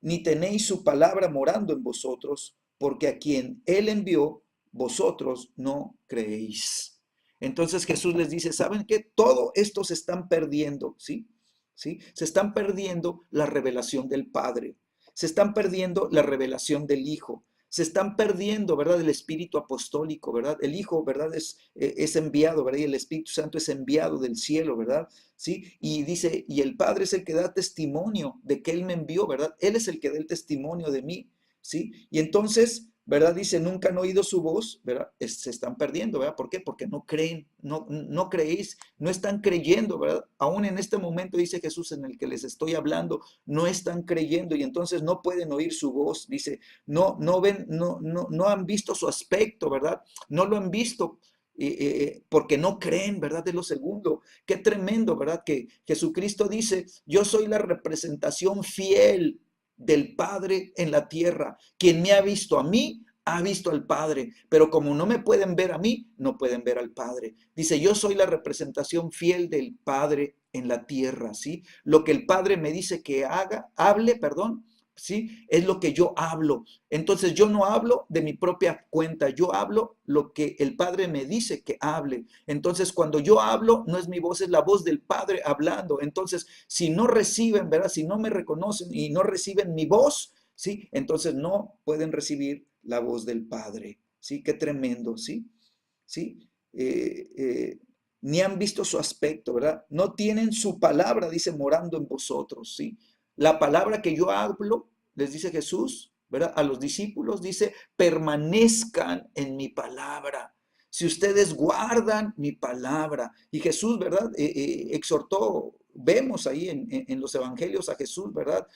ni tenéis su palabra morando en vosotros, porque a quien él envió, vosotros no creéis. Entonces Jesús les dice, ¿saben qué? Todo esto se están perdiendo, ¿sí? ¿Sí? Se están perdiendo la revelación del Padre, se están perdiendo la revelación del Hijo, se están perdiendo, ¿verdad? El Espíritu apostólico, ¿verdad? El Hijo, ¿verdad? Es enviado, ¿verdad? Y el Espíritu Santo es enviado del cielo, ¿verdad? ¿Sí? Y dice, y el Padre es el que da testimonio de que Él me envió, ¿verdad? Él es el que da el testimonio de mí, ¿sí? Y entonces, ¿verdad? Dice, nunca han oído su voz, ¿verdad? Se están perdiendo, ¿verdad? ¿Por qué? Porque no creen, no creéis, no están creyendo, ¿verdad? Aún en este momento, dice Jesús, en el que les estoy hablando, no están creyendo y entonces no pueden oír su voz, dice, no ven, no han visto su aspecto, ¿verdad? No lo han visto porque no creen, ¿verdad? De lo segundo. Qué tremendo, ¿verdad? Que Jesucristo dice, yo soy la representación fiel del Padre en la tierra. Quien me ha visto a mí, ha visto al Padre, pero como no me pueden ver a mí, no pueden ver al Padre. Dice, yo soy la representación fiel del Padre en la tierra, ¿sí? Lo que el Padre me dice que haga, hable, perdón, ¿sí? Es lo que yo hablo. Entonces yo no hablo de mi propia cuenta, yo hablo lo que el Padre me dice que hable. Entonces cuando yo hablo, no es mi voz, es la voz del Padre hablando. Entonces, si no reciben, ¿verdad? Si no me reconocen y no reciben mi voz, ¿sí? Entonces no pueden recibir la voz del Padre, ¿sí? Qué tremendo, ¿sí? ¿Sí? ni han visto su aspecto, ¿verdad? No tienen su palabra, dice, morando en vosotros, ¿sí? La palabra que yo hablo, les dice Jesús, ¿verdad? A los discípulos dice, permanezcan en mi palabra. Si ustedes guardan mi palabra. Y Jesús, ¿verdad? Exhortó, vemos ahí en los evangelios a Jesús, ¿verdad?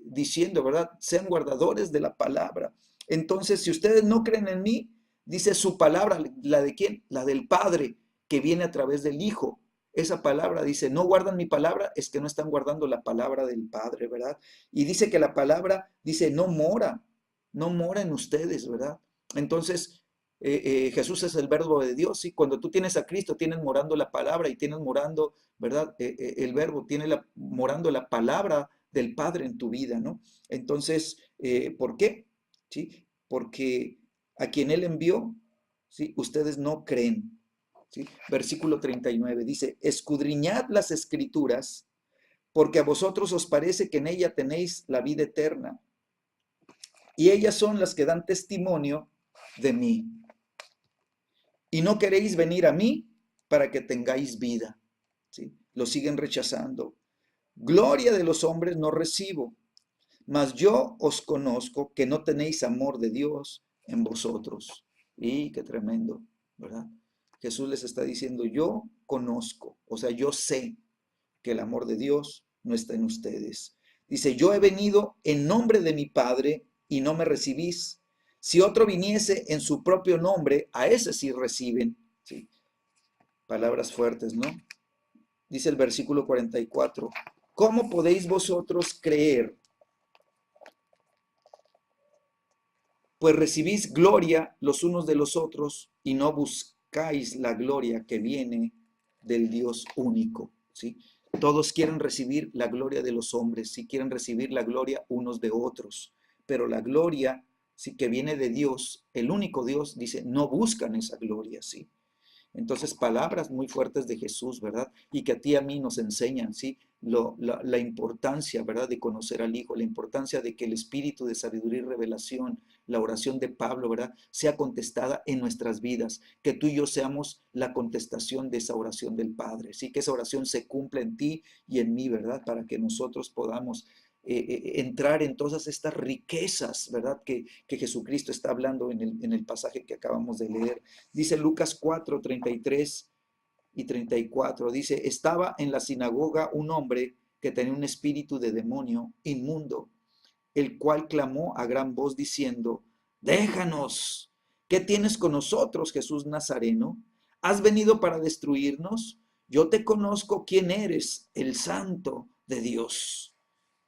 Diciendo, ¿verdad? Sean guardadores de la palabra. Entonces, si ustedes no creen en mí, dice su palabra, ¿la de quién? La del Padre, que viene a través del Hijo. Esa palabra dice, no guardan mi palabra, es que no están guardando la palabra del Padre, ¿verdad? Y dice que la palabra, dice, no mora en ustedes, ¿verdad? Entonces, Jesús es el verbo de Dios, y cuando tú tienes a Cristo, tienes morando la palabra y tienes morando, ¿verdad? El verbo, tiene morando la palabra del Padre en tu vida, ¿no? Entonces, ¿por qué? ¿Sí? Porque a quien Él envió, ¿sí? Ustedes no creen. ¿Sí? Versículo 39 dice, escudriñad las escrituras, porque a vosotros os parece que en ella tenéis la vida eterna, y ellas son las que dan testimonio de mí. Y no queréis venir a mí para que tengáis vida. ¿Sí? Lo siguen rechazando. Gloria de los hombres no recibo, mas yo os conozco que no tenéis amor de Dios en vosotros. Y qué tremendo, ¿verdad? Jesús les está diciendo, yo conozco, o sea, yo sé que el amor de Dios no está en ustedes. Dice, yo he venido en nombre de mi Padre y no me recibís. Si otro viniese en su propio nombre, a ese sí reciben. ¿Sí? Palabras fuertes, ¿no? Dice el versículo 44, ¿cómo podéis vosotros creer? Pues recibís gloria los unos de los otros y no buscáis la gloria que viene del Dios único, ¿sí? Todos quieren recibir la gloria de los hombres, sí quieren recibir la gloria unos de otros, pero la gloria, sí, que viene de Dios, el único Dios, dice, no buscan esa gloria, ¿sí? Entonces, palabras muy fuertes de Jesús, ¿verdad? Y que a ti y a mí nos enseñan, ¿sí? La importancia, ¿verdad? De conocer al Hijo, la importancia de que el espíritu de sabiduría y revelación, la oración de Pablo, ¿verdad? Sea contestada en nuestras vidas, que tú y yo seamos la contestación de esa oración del Padre, ¿sí? Que esa oración se cumpla en ti y en mí, ¿verdad? Para que nosotros podamos entrar en todas estas riquezas, ¿verdad? Que Jesucristo está hablando en el pasaje que acabamos de leer. Dice Lucas 4, 33 y 34, dice, estaba en la sinagoga un hombre que tenía un espíritu de demonio inmundo, el cual clamó a gran voz diciendo, déjanos, ¿qué tienes con nosotros, Jesús Nazareno? ¿Has venido para destruirnos? Yo te conozco quién eres, el Santo de Dios.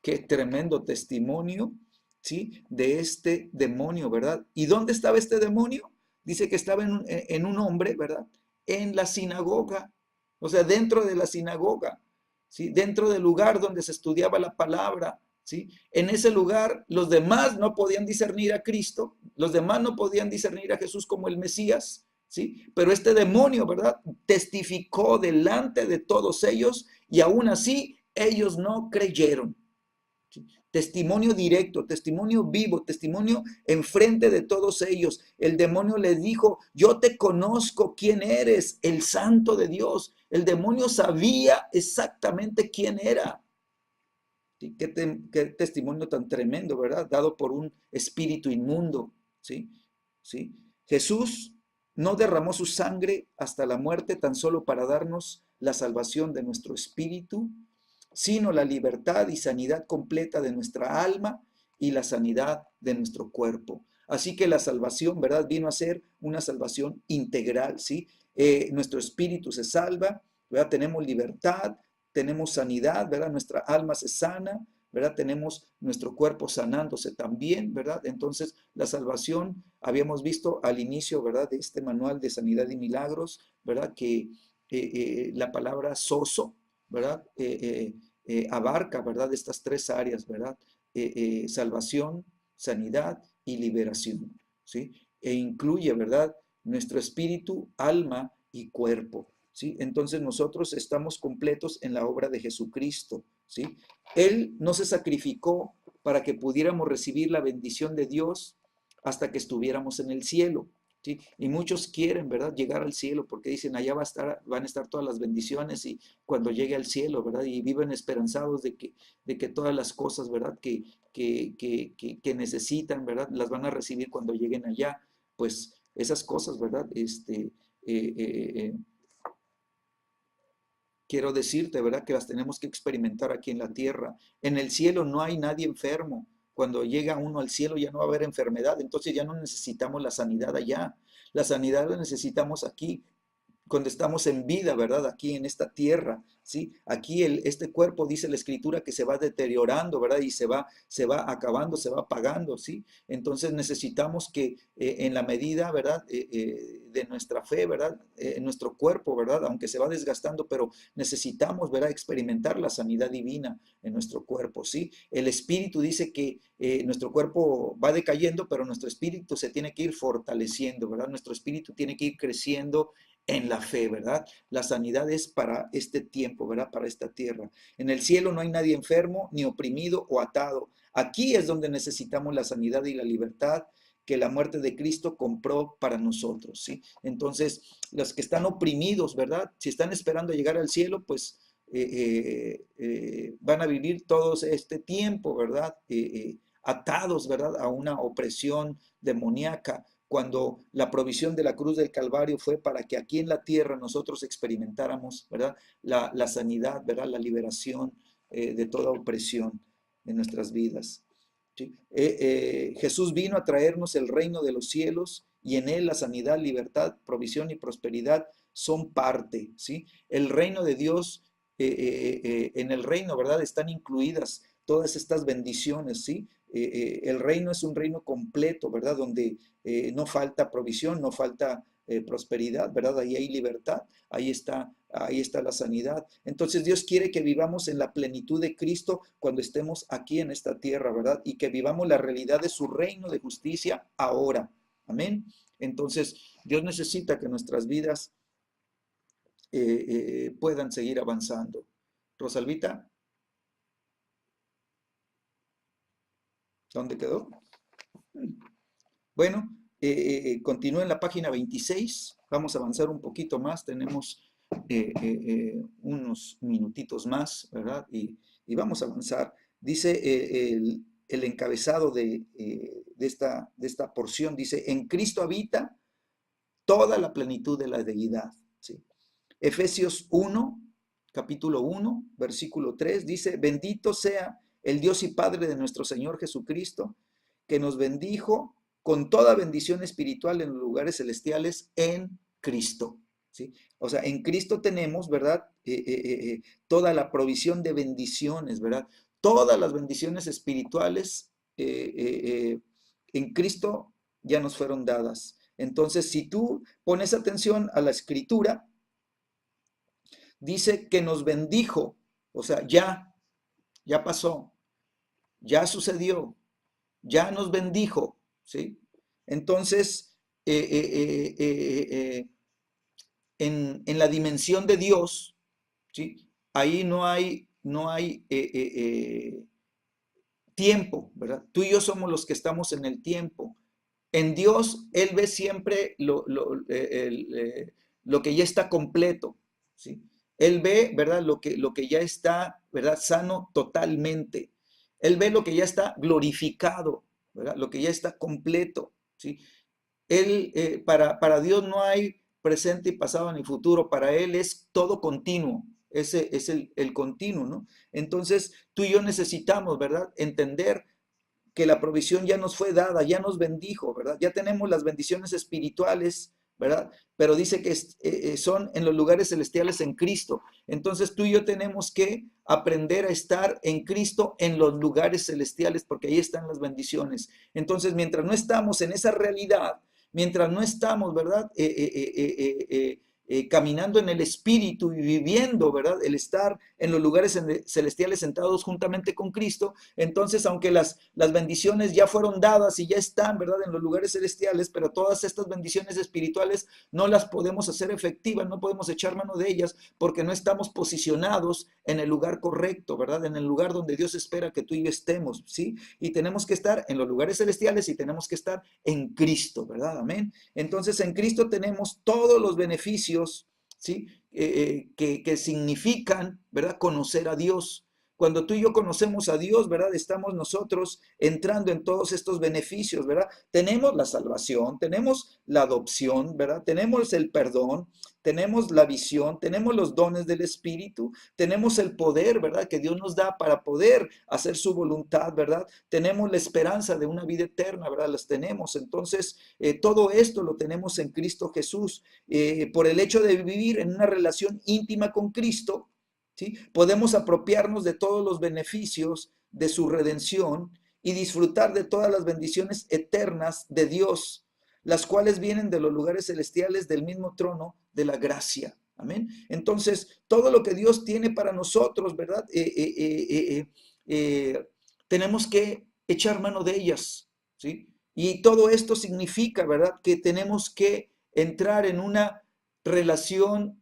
Qué tremendo testimonio, ¿sí? De este demonio, ¿verdad? ¿Y dónde estaba este demonio? Dice que estaba en un hombre, ¿verdad? En la sinagoga, o sea, dentro de la sinagoga, ¿sí? Dentro del lugar donde se estudiaba la palabra, ¿sí? En ese lugar los demás no podían discernir a Cristo, los demás no podían discernir a Jesús como el Mesías, ¿sí? Pero este demonio, ¿verdad? Testificó delante de todos ellos y aún así ellos no creyeron. Testimonio directo, testimonio vivo, testimonio enfrente de todos ellos. El demonio les dijo, yo te conozco quién eres, el Santo de Dios. El demonio sabía exactamente quién era. ¿Sí? Qué testimonio tan tremendo, ¿verdad? Dado por un espíritu inmundo. ¿Sí? ¿Sí? Jesús no derramó su sangre hasta la muerte tan solo para darnos la salvación de nuestro espíritu, sino la libertad y sanidad completa de nuestra alma y la sanidad de nuestro cuerpo. Así que la salvación, ¿verdad? Vino a ser una salvación integral, ¿sí? Nuestro espíritu se salva, ¿verdad? Tenemos libertad, tenemos sanidad, ¿verdad? Nuestra alma se sana, ¿verdad? Tenemos nuestro cuerpo sanándose también, ¿verdad? Entonces, la salvación, habíamos visto al inicio, ¿verdad? De este manual de sanidad y milagros, ¿verdad? Que la palabra soso, ¿verdad? Abarca, ¿verdad? Estas tres áreas, ¿verdad? Salvación, sanidad y liberación, ¿sí? E incluye, ¿verdad? Nuestro espíritu, alma y cuerpo, ¿sí? Entonces nosotros estamos completos en la obra de Jesucristo, ¿sí? Él no se sacrificó para que pudiéramos recibir la bendición de Dios hasta que estuviéramos en el cielo. ¿sí? Y muchos quieren, ¿verdad? Llegar al cielo porque dicen, allá van a estar todas las bendiciones y cuando llegue al cielo, ¿verdad? Y viven esperanzados de que todas las cosas, ¿verdad? Que necesitan, ¿verdad? Las van a recibir cuando lleguen allá. Pues esas cosas, ¿verdad? Quiero decirte, ¿verdad? Que las tenemos que experimentar aquí en la tierra. En el cielo no hay nadie enfermo. Cuando llega uno al cielo ya no va a haber enfermedad, entonces ya no necesitamos la sanidad allá. La sanidad la necesitamos aquí cuando estamos en vida, ¿verdad? Aquí en esta tierra, ¿sí? Aquí este cuerpo, dice la Escritura, que se va deteriorando, ¿verdad? Y se va acabando, se va apagando, ¿sí? Entonces necesitamos que en la medida, ¿verdad? De nuestra fe, ¿verdad? Nuestro cuerpo, ¿verdad? Aunque se va desgastando, pero necesitamos, ¿verdad? Experimentar la sanidad divina en nuestro cuerpo, ¿sí? El espíritu dice que nuestro cuerpo va decayendo, pero nuestro espíritu se tiene que ir fortaleciendo, ¿verdad? Nuestro espíritu tiene que ir creciendo en la fe, ¿verdad? La sanidad es para este tiempo, ¿verdad? Para esta tierra. En el cielo no hay nadie enfermo, ni oprimido o atado. Aquí es donde necesitamos la sanidad y la libertad que la muerte de Cristo compró para nosotros, ¿sí? Entonces, los que están oprimidos, ¿verdad? Si están esperando llegar al cielo, pues van a vivir todo este tiempo, ¿verdad? Atados, ¿verdad? A una opresión demoníaca, cuando la provisión de la cruz del Calvario fue para que aquí en la tierra nosotros experimentáramos, ¿verdad? La sanidad, ¿verdad? La liberación de toda opresión en nuestras vidas. ¿Sí? Jesús vino a traernos el reino de los cielos y en él la sanidad, libertad, provisión y prosperidad son parte, ¿sí? El reino de Dios, en el reino, ¿verdad? Están incluidas todas estas bendiciones, ¿sí? El reino es un reino completo, ¿verdad? Donde no falta provisión, no falta prosperidad, ¿verdad? Ahí hay libertad, ahí está la sanidad. Entonces Dios quiere que vivamos en la plenitud de Cristo cuando estemos aquí en esta tierra, ¿verdad? Y que vivamos la realidad de su reino de justicia ahora. Amén. Entonces Dios necesita que nuestras vidas puedan seguir avanzando. Rosalvita, ¿dónde quedó? Bueno, continúa en la página 26. Vamos a avanzar un poquito más. Tenemos unos minutitos más, ¿verdad? Y vamos a avanzar. Dice el encabezado de esta porción, dice, en Cristo habita toda la plenitud de la deidad. ¿Sí? Efesios 1, capítulo 1, versículo 3, dice, bendito sea el Dios y Padre de nuestro Señor Jesucristo, que nos bendijo con toda bendición espiritual en los lugares celestiales en Cristo. ¿Sí? O sea, en Cristo tenemos, ¿verdad? Toda la provisión de bendiciones, ¿verdad? Todas las bendiciones espirituales en Cristo ya nos fueron dadas. Entonces, si tú pones atención a la escritura, dice que nos bendijo, o sea, ya pasó, ya sucedió, ya nos bendijo, ¿sí? Entonces, en la dimensión de Dios, ¿sí? Ahí no hay tiempo, ¿verdad? Tú y yo somos los que estamos en el tiempo. En Dios, Él ve siempre lo que ya está completo, ¿sí? Él ve, ¿verdad? Lo que ya está, ¿verdad? Sano totalmente. Él ve lo que ya está glorificado, ¿verdad? Lo que ya está completo, ¿sí? Para Dios no hay presente y pasado ni futuro, para Él es todo continuo, ese es el continuo, ¿no? Entonces, tú y yo necesitamos, ¿verdad? Entender que la provisión ya nos fue dada, ya nos bendijo, ¿verdad? Ya tenemos las bendiciones espirituales, ¿verdad? Pero dice que son en los lugares celestiales en Cristo. Entonces tú y yo tenemos que aprender a estar en Cristo en los lugares celestiales, porque ahí están las bendiciones. Entonces, mientras no estamos en esa realidad, mientras no estamos, ¿verdad? caminando en el Espíritu y viviendo, ¿verdad? El estar en los lugares celestiales sentados juntamente con Cristo. Entonces, aunque las bendiciones ya fueron dadas y ya están, ¿verdad? En los lugares celestiales, pero todas estas bendiciones espirituales no las podemos hacer efectivas, no podemos echar mano de ellas porque no estamos posicionados en el lugar correcto, ¿verdad? En el lugar donde Dios espera que tú y yo estemos, ¿sí? Y tenemos que estar en los lugares celestiales y tenemos que estar en Cristo, ¿verdad? Amén. Entonces, en Cristo tenemos todos los beneficios, ¿sí? Que significan, ¿verdad? Conocer a Dios. Cuando tú y yo conocemos a Dios, ¿verdad? Estamos nosotros entrando en todos estos beneficios, ¿verdad? Tenemos la salvación, tenemos la adopción, ¿verdad? Tenemos el perdón, tenemos la visión, tenemos los dones del Espíritu, tenemos el poder, ¿verdad? Que Dios nos da para poder hacer su voluntad, ¿verdad? Tenemos la esperanza de una vida eterna, ¿verdad? Las tenemos. Entonces, todo esto lo tenemos en Cristo Jesús. Por el hecho de vivir en una relación íntima con Cristo, ¿sí? Podemos apropiarnos de todos los beneficios de su redención y disfrutar de todas las bendiciones eternas de Dios, las cuales vienen de los lugares celestiales del mismo trono de la gracia. Amén. Entonces, todo lo que Dios tiene para nosotros, ¿verdad? Tenemos que echar mano de ellas, ¿sí? Y todo esto significa, ¿verdad? Que tenemos que entrar en una relación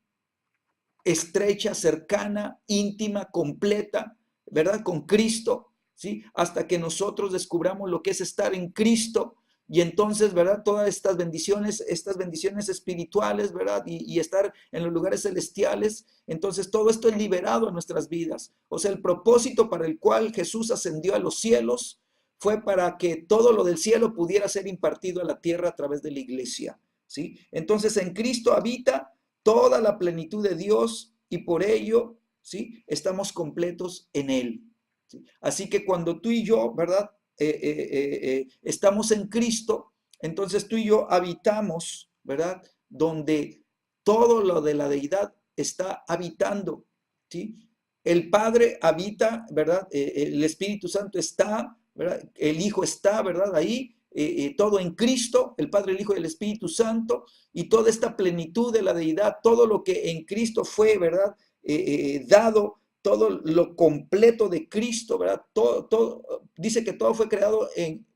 estrecha, cercana, íntima, completa, ¿verdad? Con Cristo, ¿sí? Hasta que nosotros descubramos lo que es estar en Cristo y entonces, ¿verdad? Todas estas bendiciones espirituales, ¿verdad? Y estar en los lugares celestiales, entonces todo esto es liberado en nuestras vidas. O sea, el propósito para el cual Jesús ascendió a los cielos fue para que todo lo del cielo pudiera ser impartido a la tierra a través de la iglesia, ¿sí? Entonces en Cristo habita toda la plenitud de Dios y por ello, ¿sí? Estamos completos en Él, ¿sí? Así que cuando tú y yo, ¿verdad? Estamos en Cristo, entonces tú y yo habitamos, ¿verdad? Donde todo lo de la deidad está habitando, ¿sí? El Padre habita, ¿verdad? El Espíritu Santo está, ¿verdad? El Hijo está, ¿verdad? Ahí, todo en Cristo, el Padre, el Hijo y el Espíritu Santo, y toda esta plenitud de la deidad, todo lo que en Cristo fue, ¿verdad? Dado, todo lo completo de Cristo, ¿verdad? Dice que todo fue creado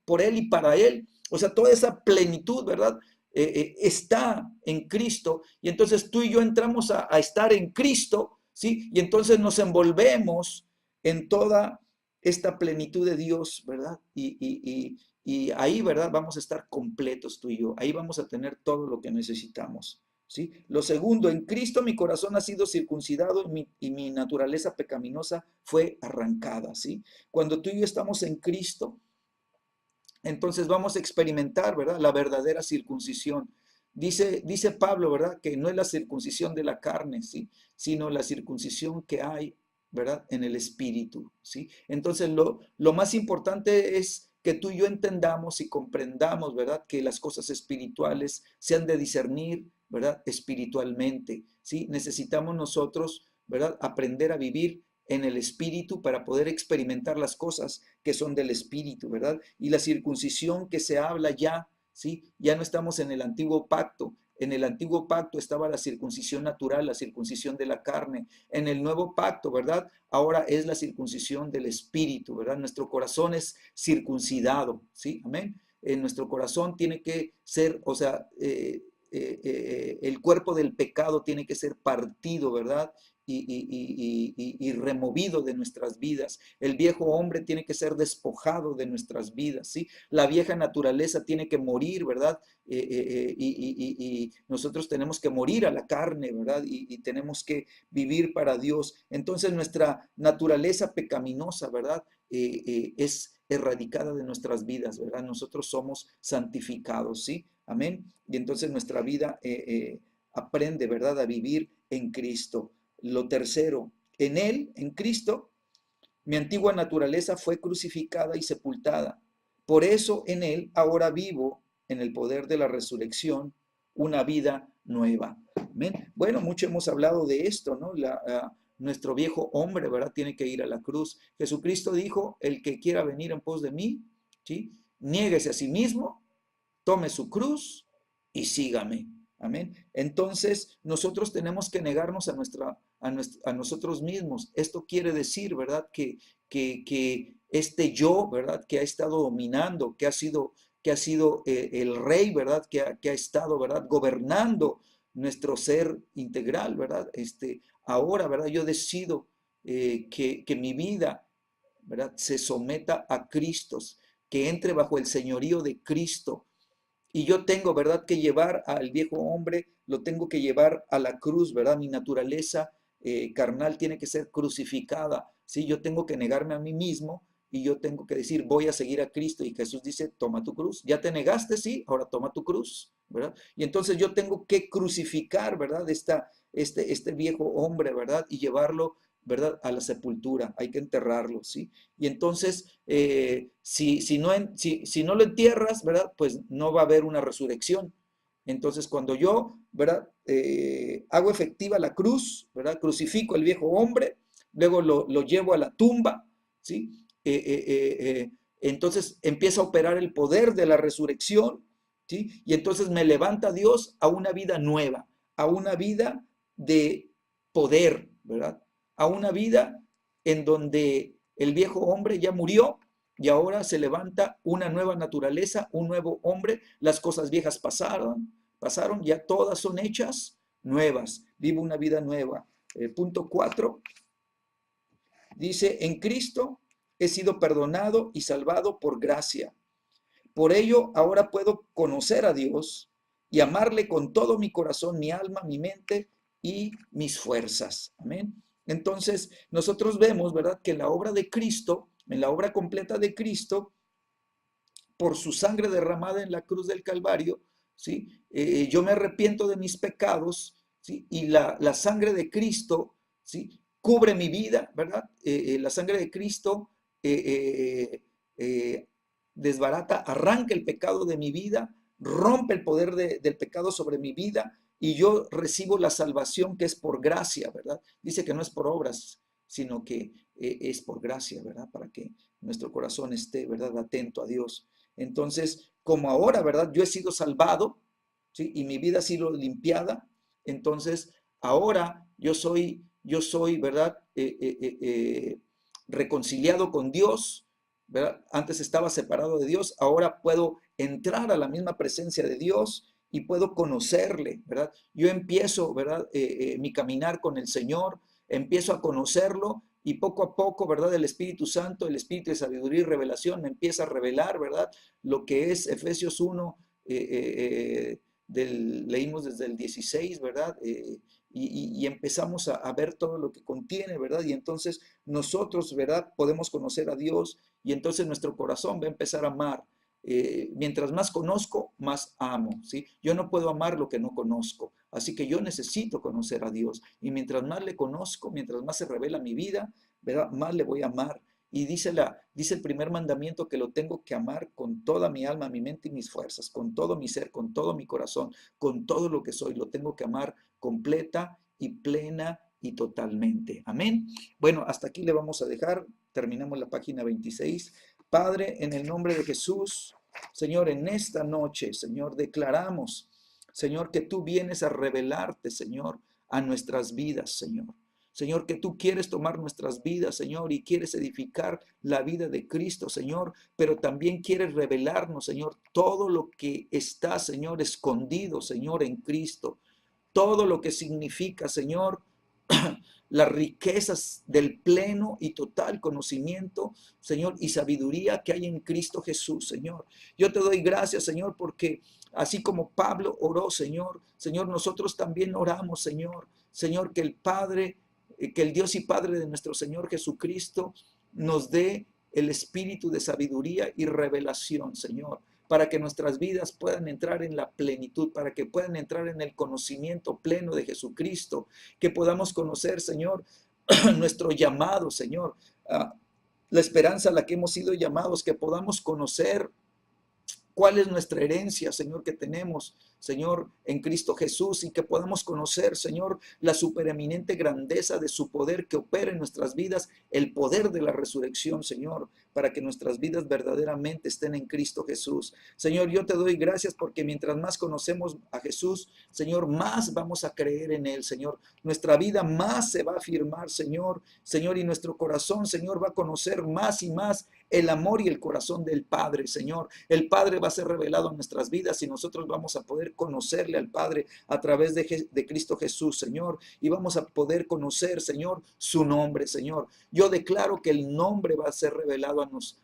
por Él y para Él. O sea, toda esa plenitud, ¿verdad? Está en Cristo. Y entonces tú y yo entramos a estar en Cristo, ¿sí? Y entonces nos envolvemos en toda esta plenitud de Dios, ¿verdad? Y ahí, ¿verdad? Vamos a estar completos tú y yo. Ahí vamos a tener todo lo que necesitamos. ¿Sí? Lo segundo, en Cristo mi corazón ha sido circuncidado y mi naturaleza pecaminosa fue arrancada. ¿Sí? Cuando tú y yo estamos en Cristo, entonces vamos a experimentar, ¿verdad? La verdadera circuncisión. Dice Pablo, ¿verdad? Que no es la circuncisión de la carne, ¿sí? Sino la circuncisión que hay, ¿verdad? En el espíritu, ¿sí? Entonces lo más importante es que tú y yo entendamos y comprendamos, ¿verdad? Que las cosas espirituales se han de discernir, ¿verdad? Espiritualmente, ¿sí? Necesitamos nosotros, ¿verdad? Aprender a vivir en el espíritu para poder experimentar las cosas que son del espíritu, ¿verdad? Y la circuncisión que se habla ya, ¿sí? Ya no estamos en el antiguo pacto. En el antiguo pacto estaba la circuncisión natural, la circuncisión de la carne. En el nuevo pacto, ¿verdad? Ahora es la circuncisión del espíritu, ¿verdad? Nuestro corazón es circuncidado, ¿sí? Amén. En nuestro corazón tiene que ser, o sea, el cuerpo del pecado tiene que ser partido, ¿verdad? Y removido de nuestras vidas. El viejo hombre tiene que ser despojado de nuestras vidas, ¿sí? La vieja naturaleza tiene que morir, ¿verdad? Y nosotros tenemos que morir a la carne, ¿verdad? Y tenemos que vivir para Dios. Entonces nuestra naturaleza pecaminosa, ¿verdad? Es erradicada de nuestras vidas, ¿verdad? Nosotros somos santificados, ¿sí? Amén. Y entonces nuestra vida aprende, ¿verdad? A vivir en Cristo. Lo tercero, en Él, en Cristo, mi antigua naturaleza fue crucificada y sepultada. Por eso en Él ahora vivo en el poder de la resurrección una vida nueva. Amén. Bueno, mucho hemos hablado de esto, ¿no? Nuestro viejo hombre, ¿verdad? Tiene que ir a la cruz. Jesucristo dijo, el que quiera venir en pos de mí, ¿sí? Niéguese a sí mismo, tome su cruz y sígame. Amén. Entonces, nosotros tenemos que negarnos a nosotros mismos. Esto quiere decir, ¿verdad? Que este yo, ¿verdad? Que ha estado dominando, que ha sido el rey, ¿verdad? Que ha estado, ¿verdad? Gobernando nuestro ser integral, ¿verdad? Ahora, ¿verdad? Yo decido que mi vida, ¿verdad? Se someta a Cristo, que entre bajo el señorío de Cristo. Y yo tengo, ¿verdad?, que llevar al viejo hombre, lo tengo que llevar a la cruz, ¿verdad? Mi naturaleza carnal tiene que ser crucificada, ¿sí? Yo tengo que negarme a mí mismo y yo tengo que decir, voy a seguir a Cristo. Y Jesús dice, toma tu cruz. Ya te negaste, sí, ahora toma tu cruz, ¿verdad? Y entonces yo tengo que crucificar, ¿verdad? Este viejo hombre, ¿verdad? Y llevarlo, ¿verdad? A la sepultura, hay que enterrarlo, ¿sí? Y entonces, si no lo entierras, ¿verdad? Pues no va a haber una resurrección. Entonces, cuando yo, ¿verdad? Hago efectiva la cruz, ¿verdad? Crucifico al viejo hombre, luego lo llevo a la tumba, ¿sí? Entonces empieza a operar el poder de la resurrección, ¿sí? Y entonces me levanta Dios a una vida nueva, a una vida de poder, ¿verdad? A una vida en donde el viejo hombre ya murió y ahora se levanta una nueva naturaleza, un nuevo hombre. Las cosas viejas pasaron, ya todas son hechas nuevas. Vivo una vida nueva. Punto 4 dice, en Cristo he sido perdonado y salvado por gracia. Por ello, ahora puedo conocer a Dios y amarle con todo mi corazón, mi alma, mi mente y mis fuerzas. Amén. Entonces, nosotros vemos, ¿verdad?, que en la obra de Cristo, en la obra completa de Cristo, por su sangre derramada en la cruz del Calvario, ¿sí? Yo me arrepiento de mis pecados, ¿sí? Y la sangre de Cristo, ¿sí?, cubre mi vida, ¿verdad? La sangre de Cristo desbarata, arranca el pecado de mi vida, rompe el poder del pecado sobre mi vida y yo recibo la salvación que es por gracia, ¿verdad? Dice que no es por obras, sino que es por gracia, ¿verdad? Para que nuestro corazón esté, ¿verdad?, atento a Dios. Entonces, como ahora, ¿verdad? Yo he sido salvado, ¿sí? Y mi vida ha sido limpiada, entonces ahora yo soy, ¿verdad? Reconciliado con Dios, ¿verdad? Antes estaba separado de Dios, ahora puedo entrar a la misma presencia de Dios y puedo conocerle, ¿verdad? Yo empiezo, ¿verdad? Mi caminar con el Señor, empiezo a conocerlo y poco a poco, ¿verdad? El Espíritu Santo, el Espíritu de sabiduría y revelación me empieza a revelar, ¿verdad? Lo que es Efesios 1, leímos desde el 16, ¿verdad? Y empezamos a ver todo lo que contiene, ¿verdad? Y entonces nosotros, ¿verdad? Podemos conocer a Dios y entonces nuestro corazón va a empezar a amar. Mientras más conozco, más amo, ¿sí? Yo no puedo amar lo que no conozco, así que yo necesito conocer a Dios y mientras más le conozco, mientras más se revela mi vida, ¿verdad? Más le voy a amar. Y dice el primer mandamiento que lo tengo que amar con toda mi alma, mi mente y mis fuerzas, con todo mi ser, con todo mi corazón, con todo lo que soy. Lo tengo que amar completa y plena y totalmente. Amén. Bueno, hasta aquí le vamos a dejar. Terminamos la página 26. Padre, en el nombre de Jesús, Señor, en esta noche, Señor, declaramos, Señor, que tú vienes a revelarte, Señor, a nuestras vidas, Señor. Señor, que tú quieres tomar nuestras vidas, Señor, y quieres edificar la vida de Cristo, Señor, pero también quieres revelarnos, Señor, todo lo que está, Señor, escondido, Señor, en Cristo. Todo lo que significa, Señor, las riquezas del pleno y total conocimiento, Señor, y sabiduría que hay en Cristo Jesús, Señor. Yo te doy gracias, Señor, porque así como Pablo oró, Señor, Señor, nosotros también oramos, Señor, Señor, que el Padre, que el Dios y Padre de nuestro Señor Jesucristo nos dé el espíritu de sabiduría y revelación, Señor, para que nuestras vidas puedan entrar en la plenitud, para que puedan entrar en el conocimiento pleno de Jesucristo, que podamos conocer, Señor, nuestro llamado, Señor, la esperanza a la que hemos sido llamados, que podamos conocer cuál es nuestra herencia, Señor, que tenemos, Señor, en Cristo Jesús, y que podamos conocer, Señor, la supereminente grandeza de su poder que opera en nuestras vidas, el poder de la resurrección, Señor, para que nuestras vidas verdaderamente estén en Cristo Jesús. Señor, yo te doy gracias porque mientras más conocemos a Jesús, Señor, más vamos a creer en Él, Señor. Nuestra vida más se va a afirmar, Señor, Señor, y nuestro corazón, Señor, va a conocer más y más el amor y el corazón del Padre, Señor. El Padre va a ser revelado en nuestras vidas y nosotros vamos a poder conocerle al Padre a través de Cristo Jesús, Señor. Y vamos a poder conocer, Señor, su nombre, Señor. Yo declaro que el nombre va a ser revelado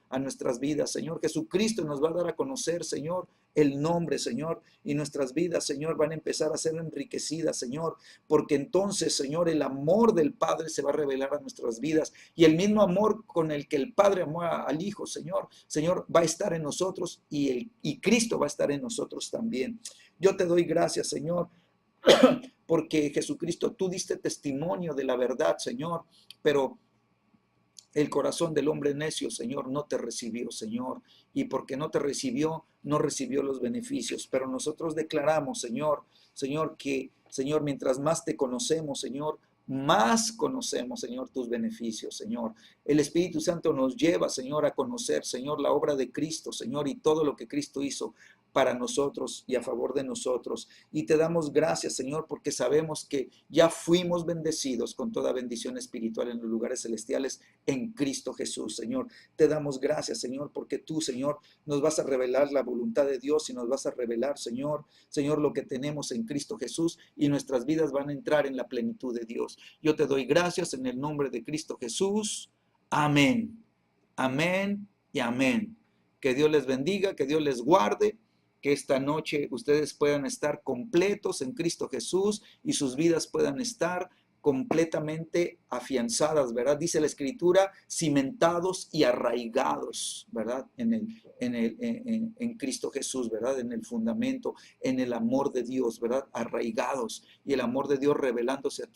a nuestras vidas, Señor. Jesucristo nos va a dar a conocer, Señor, el nombre, Señor, y nuestras vidas, Señor, van a empezar a ser enriquecidas, Señor, porque entonces, Señor, el amor del Padre se va a revelar a nuestras vidas y el mismo amor con el que el Padre amó al Hijo, Señor, Señor, va a estar en nosotros y Cristo va a estar en nosotros también. Yo te doy gracias, Señor, porque Jesucristo, tú diste testimonio de la verdad, Señor, pero el corazón del hombre necio, Señor, no te recibió, Señor. Y porque no te recibió, no recibió los beneficios. Pero nosotros declaramos, Señor, Señor, que, Señor, mientras más te conocemos, Señor, más conocemos, Señor, tus beneficios, Señor. El Espíritu Santo nos lleva, Señor, a conocer, Señor, la obra de Cristo, Señor, y todo lo que Cristo hizo para nosotros y a favor de nosotros. Y te damos gracias, Señor, porque sabemos que ya fuimos bendecidos con toda bendición espiritual en los lugares celestiales en Cristo Jesús, Señor. Te damos gracias, Señor, porque tú, Señor, nos vas a revelar la voluntad de Dios y nos vas a revelar, Señor, Señor, lo que tenemos en Cristo Jesús y nuestras vidas van a entrar en la plenitud de Dios. Yo te doy gracias en el nombre de Cristo Jesús. Amén. Amén y amén. Que Dios les bendiga, que Dios les guarde, que esta noche ustedes puedan estar completos en Cristo Jesús y sus vidas puedan estar completamente afianzadas, ¿verdad? Dice la Escritura, cimentados y arraigados, ¿verdad? En Cristo Jesús, ¿verdad? En el fundamento, en el amor de Dios, ¿verdad? Arraigados y el amor de Dios revelándose a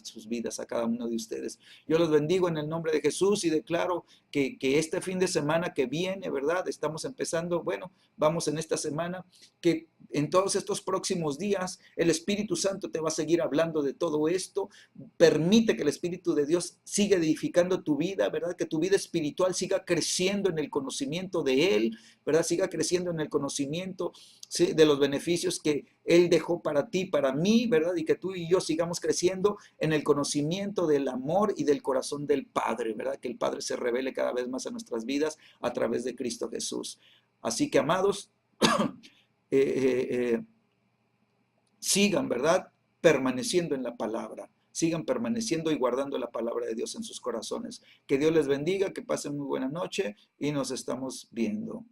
sus vidas, a cada uno de ustedes. Yo los bendigo en el nombre de Jesús y declaro que este fin de semana que viene, ¿verdad? Estamos empezando, bueno, vamos en esta semana, que en todos estos próximos días el Espíritu Santo te va a seguir hablando de todo esto. Permite que el Espíritu de Dios siga edificando tu vida, ¿verdad? Que tu vida espiritual siga creciendo en el conocimiento de Él, ¿verdad? Siga creciendo en el conocimiento, ¿sí?, de los beneficios que Él dejó para ti, para mí, ¿verdad? Y que tú y yo sigamos creciendo en el conocimiento del amor y del corazón del Padre, ¿verdad? Que el Padre se revele cada vez más a nuestras vidas a través de Cristo Jesús. Así que, amados, sigan, ¿verdad? Permaneciendo en la palabra. Sigan permaneciendo y guardando la palabra de Dios en sus corazones. Que Dios les bendiga, que pasen muy buena noche y nos estamos viendo.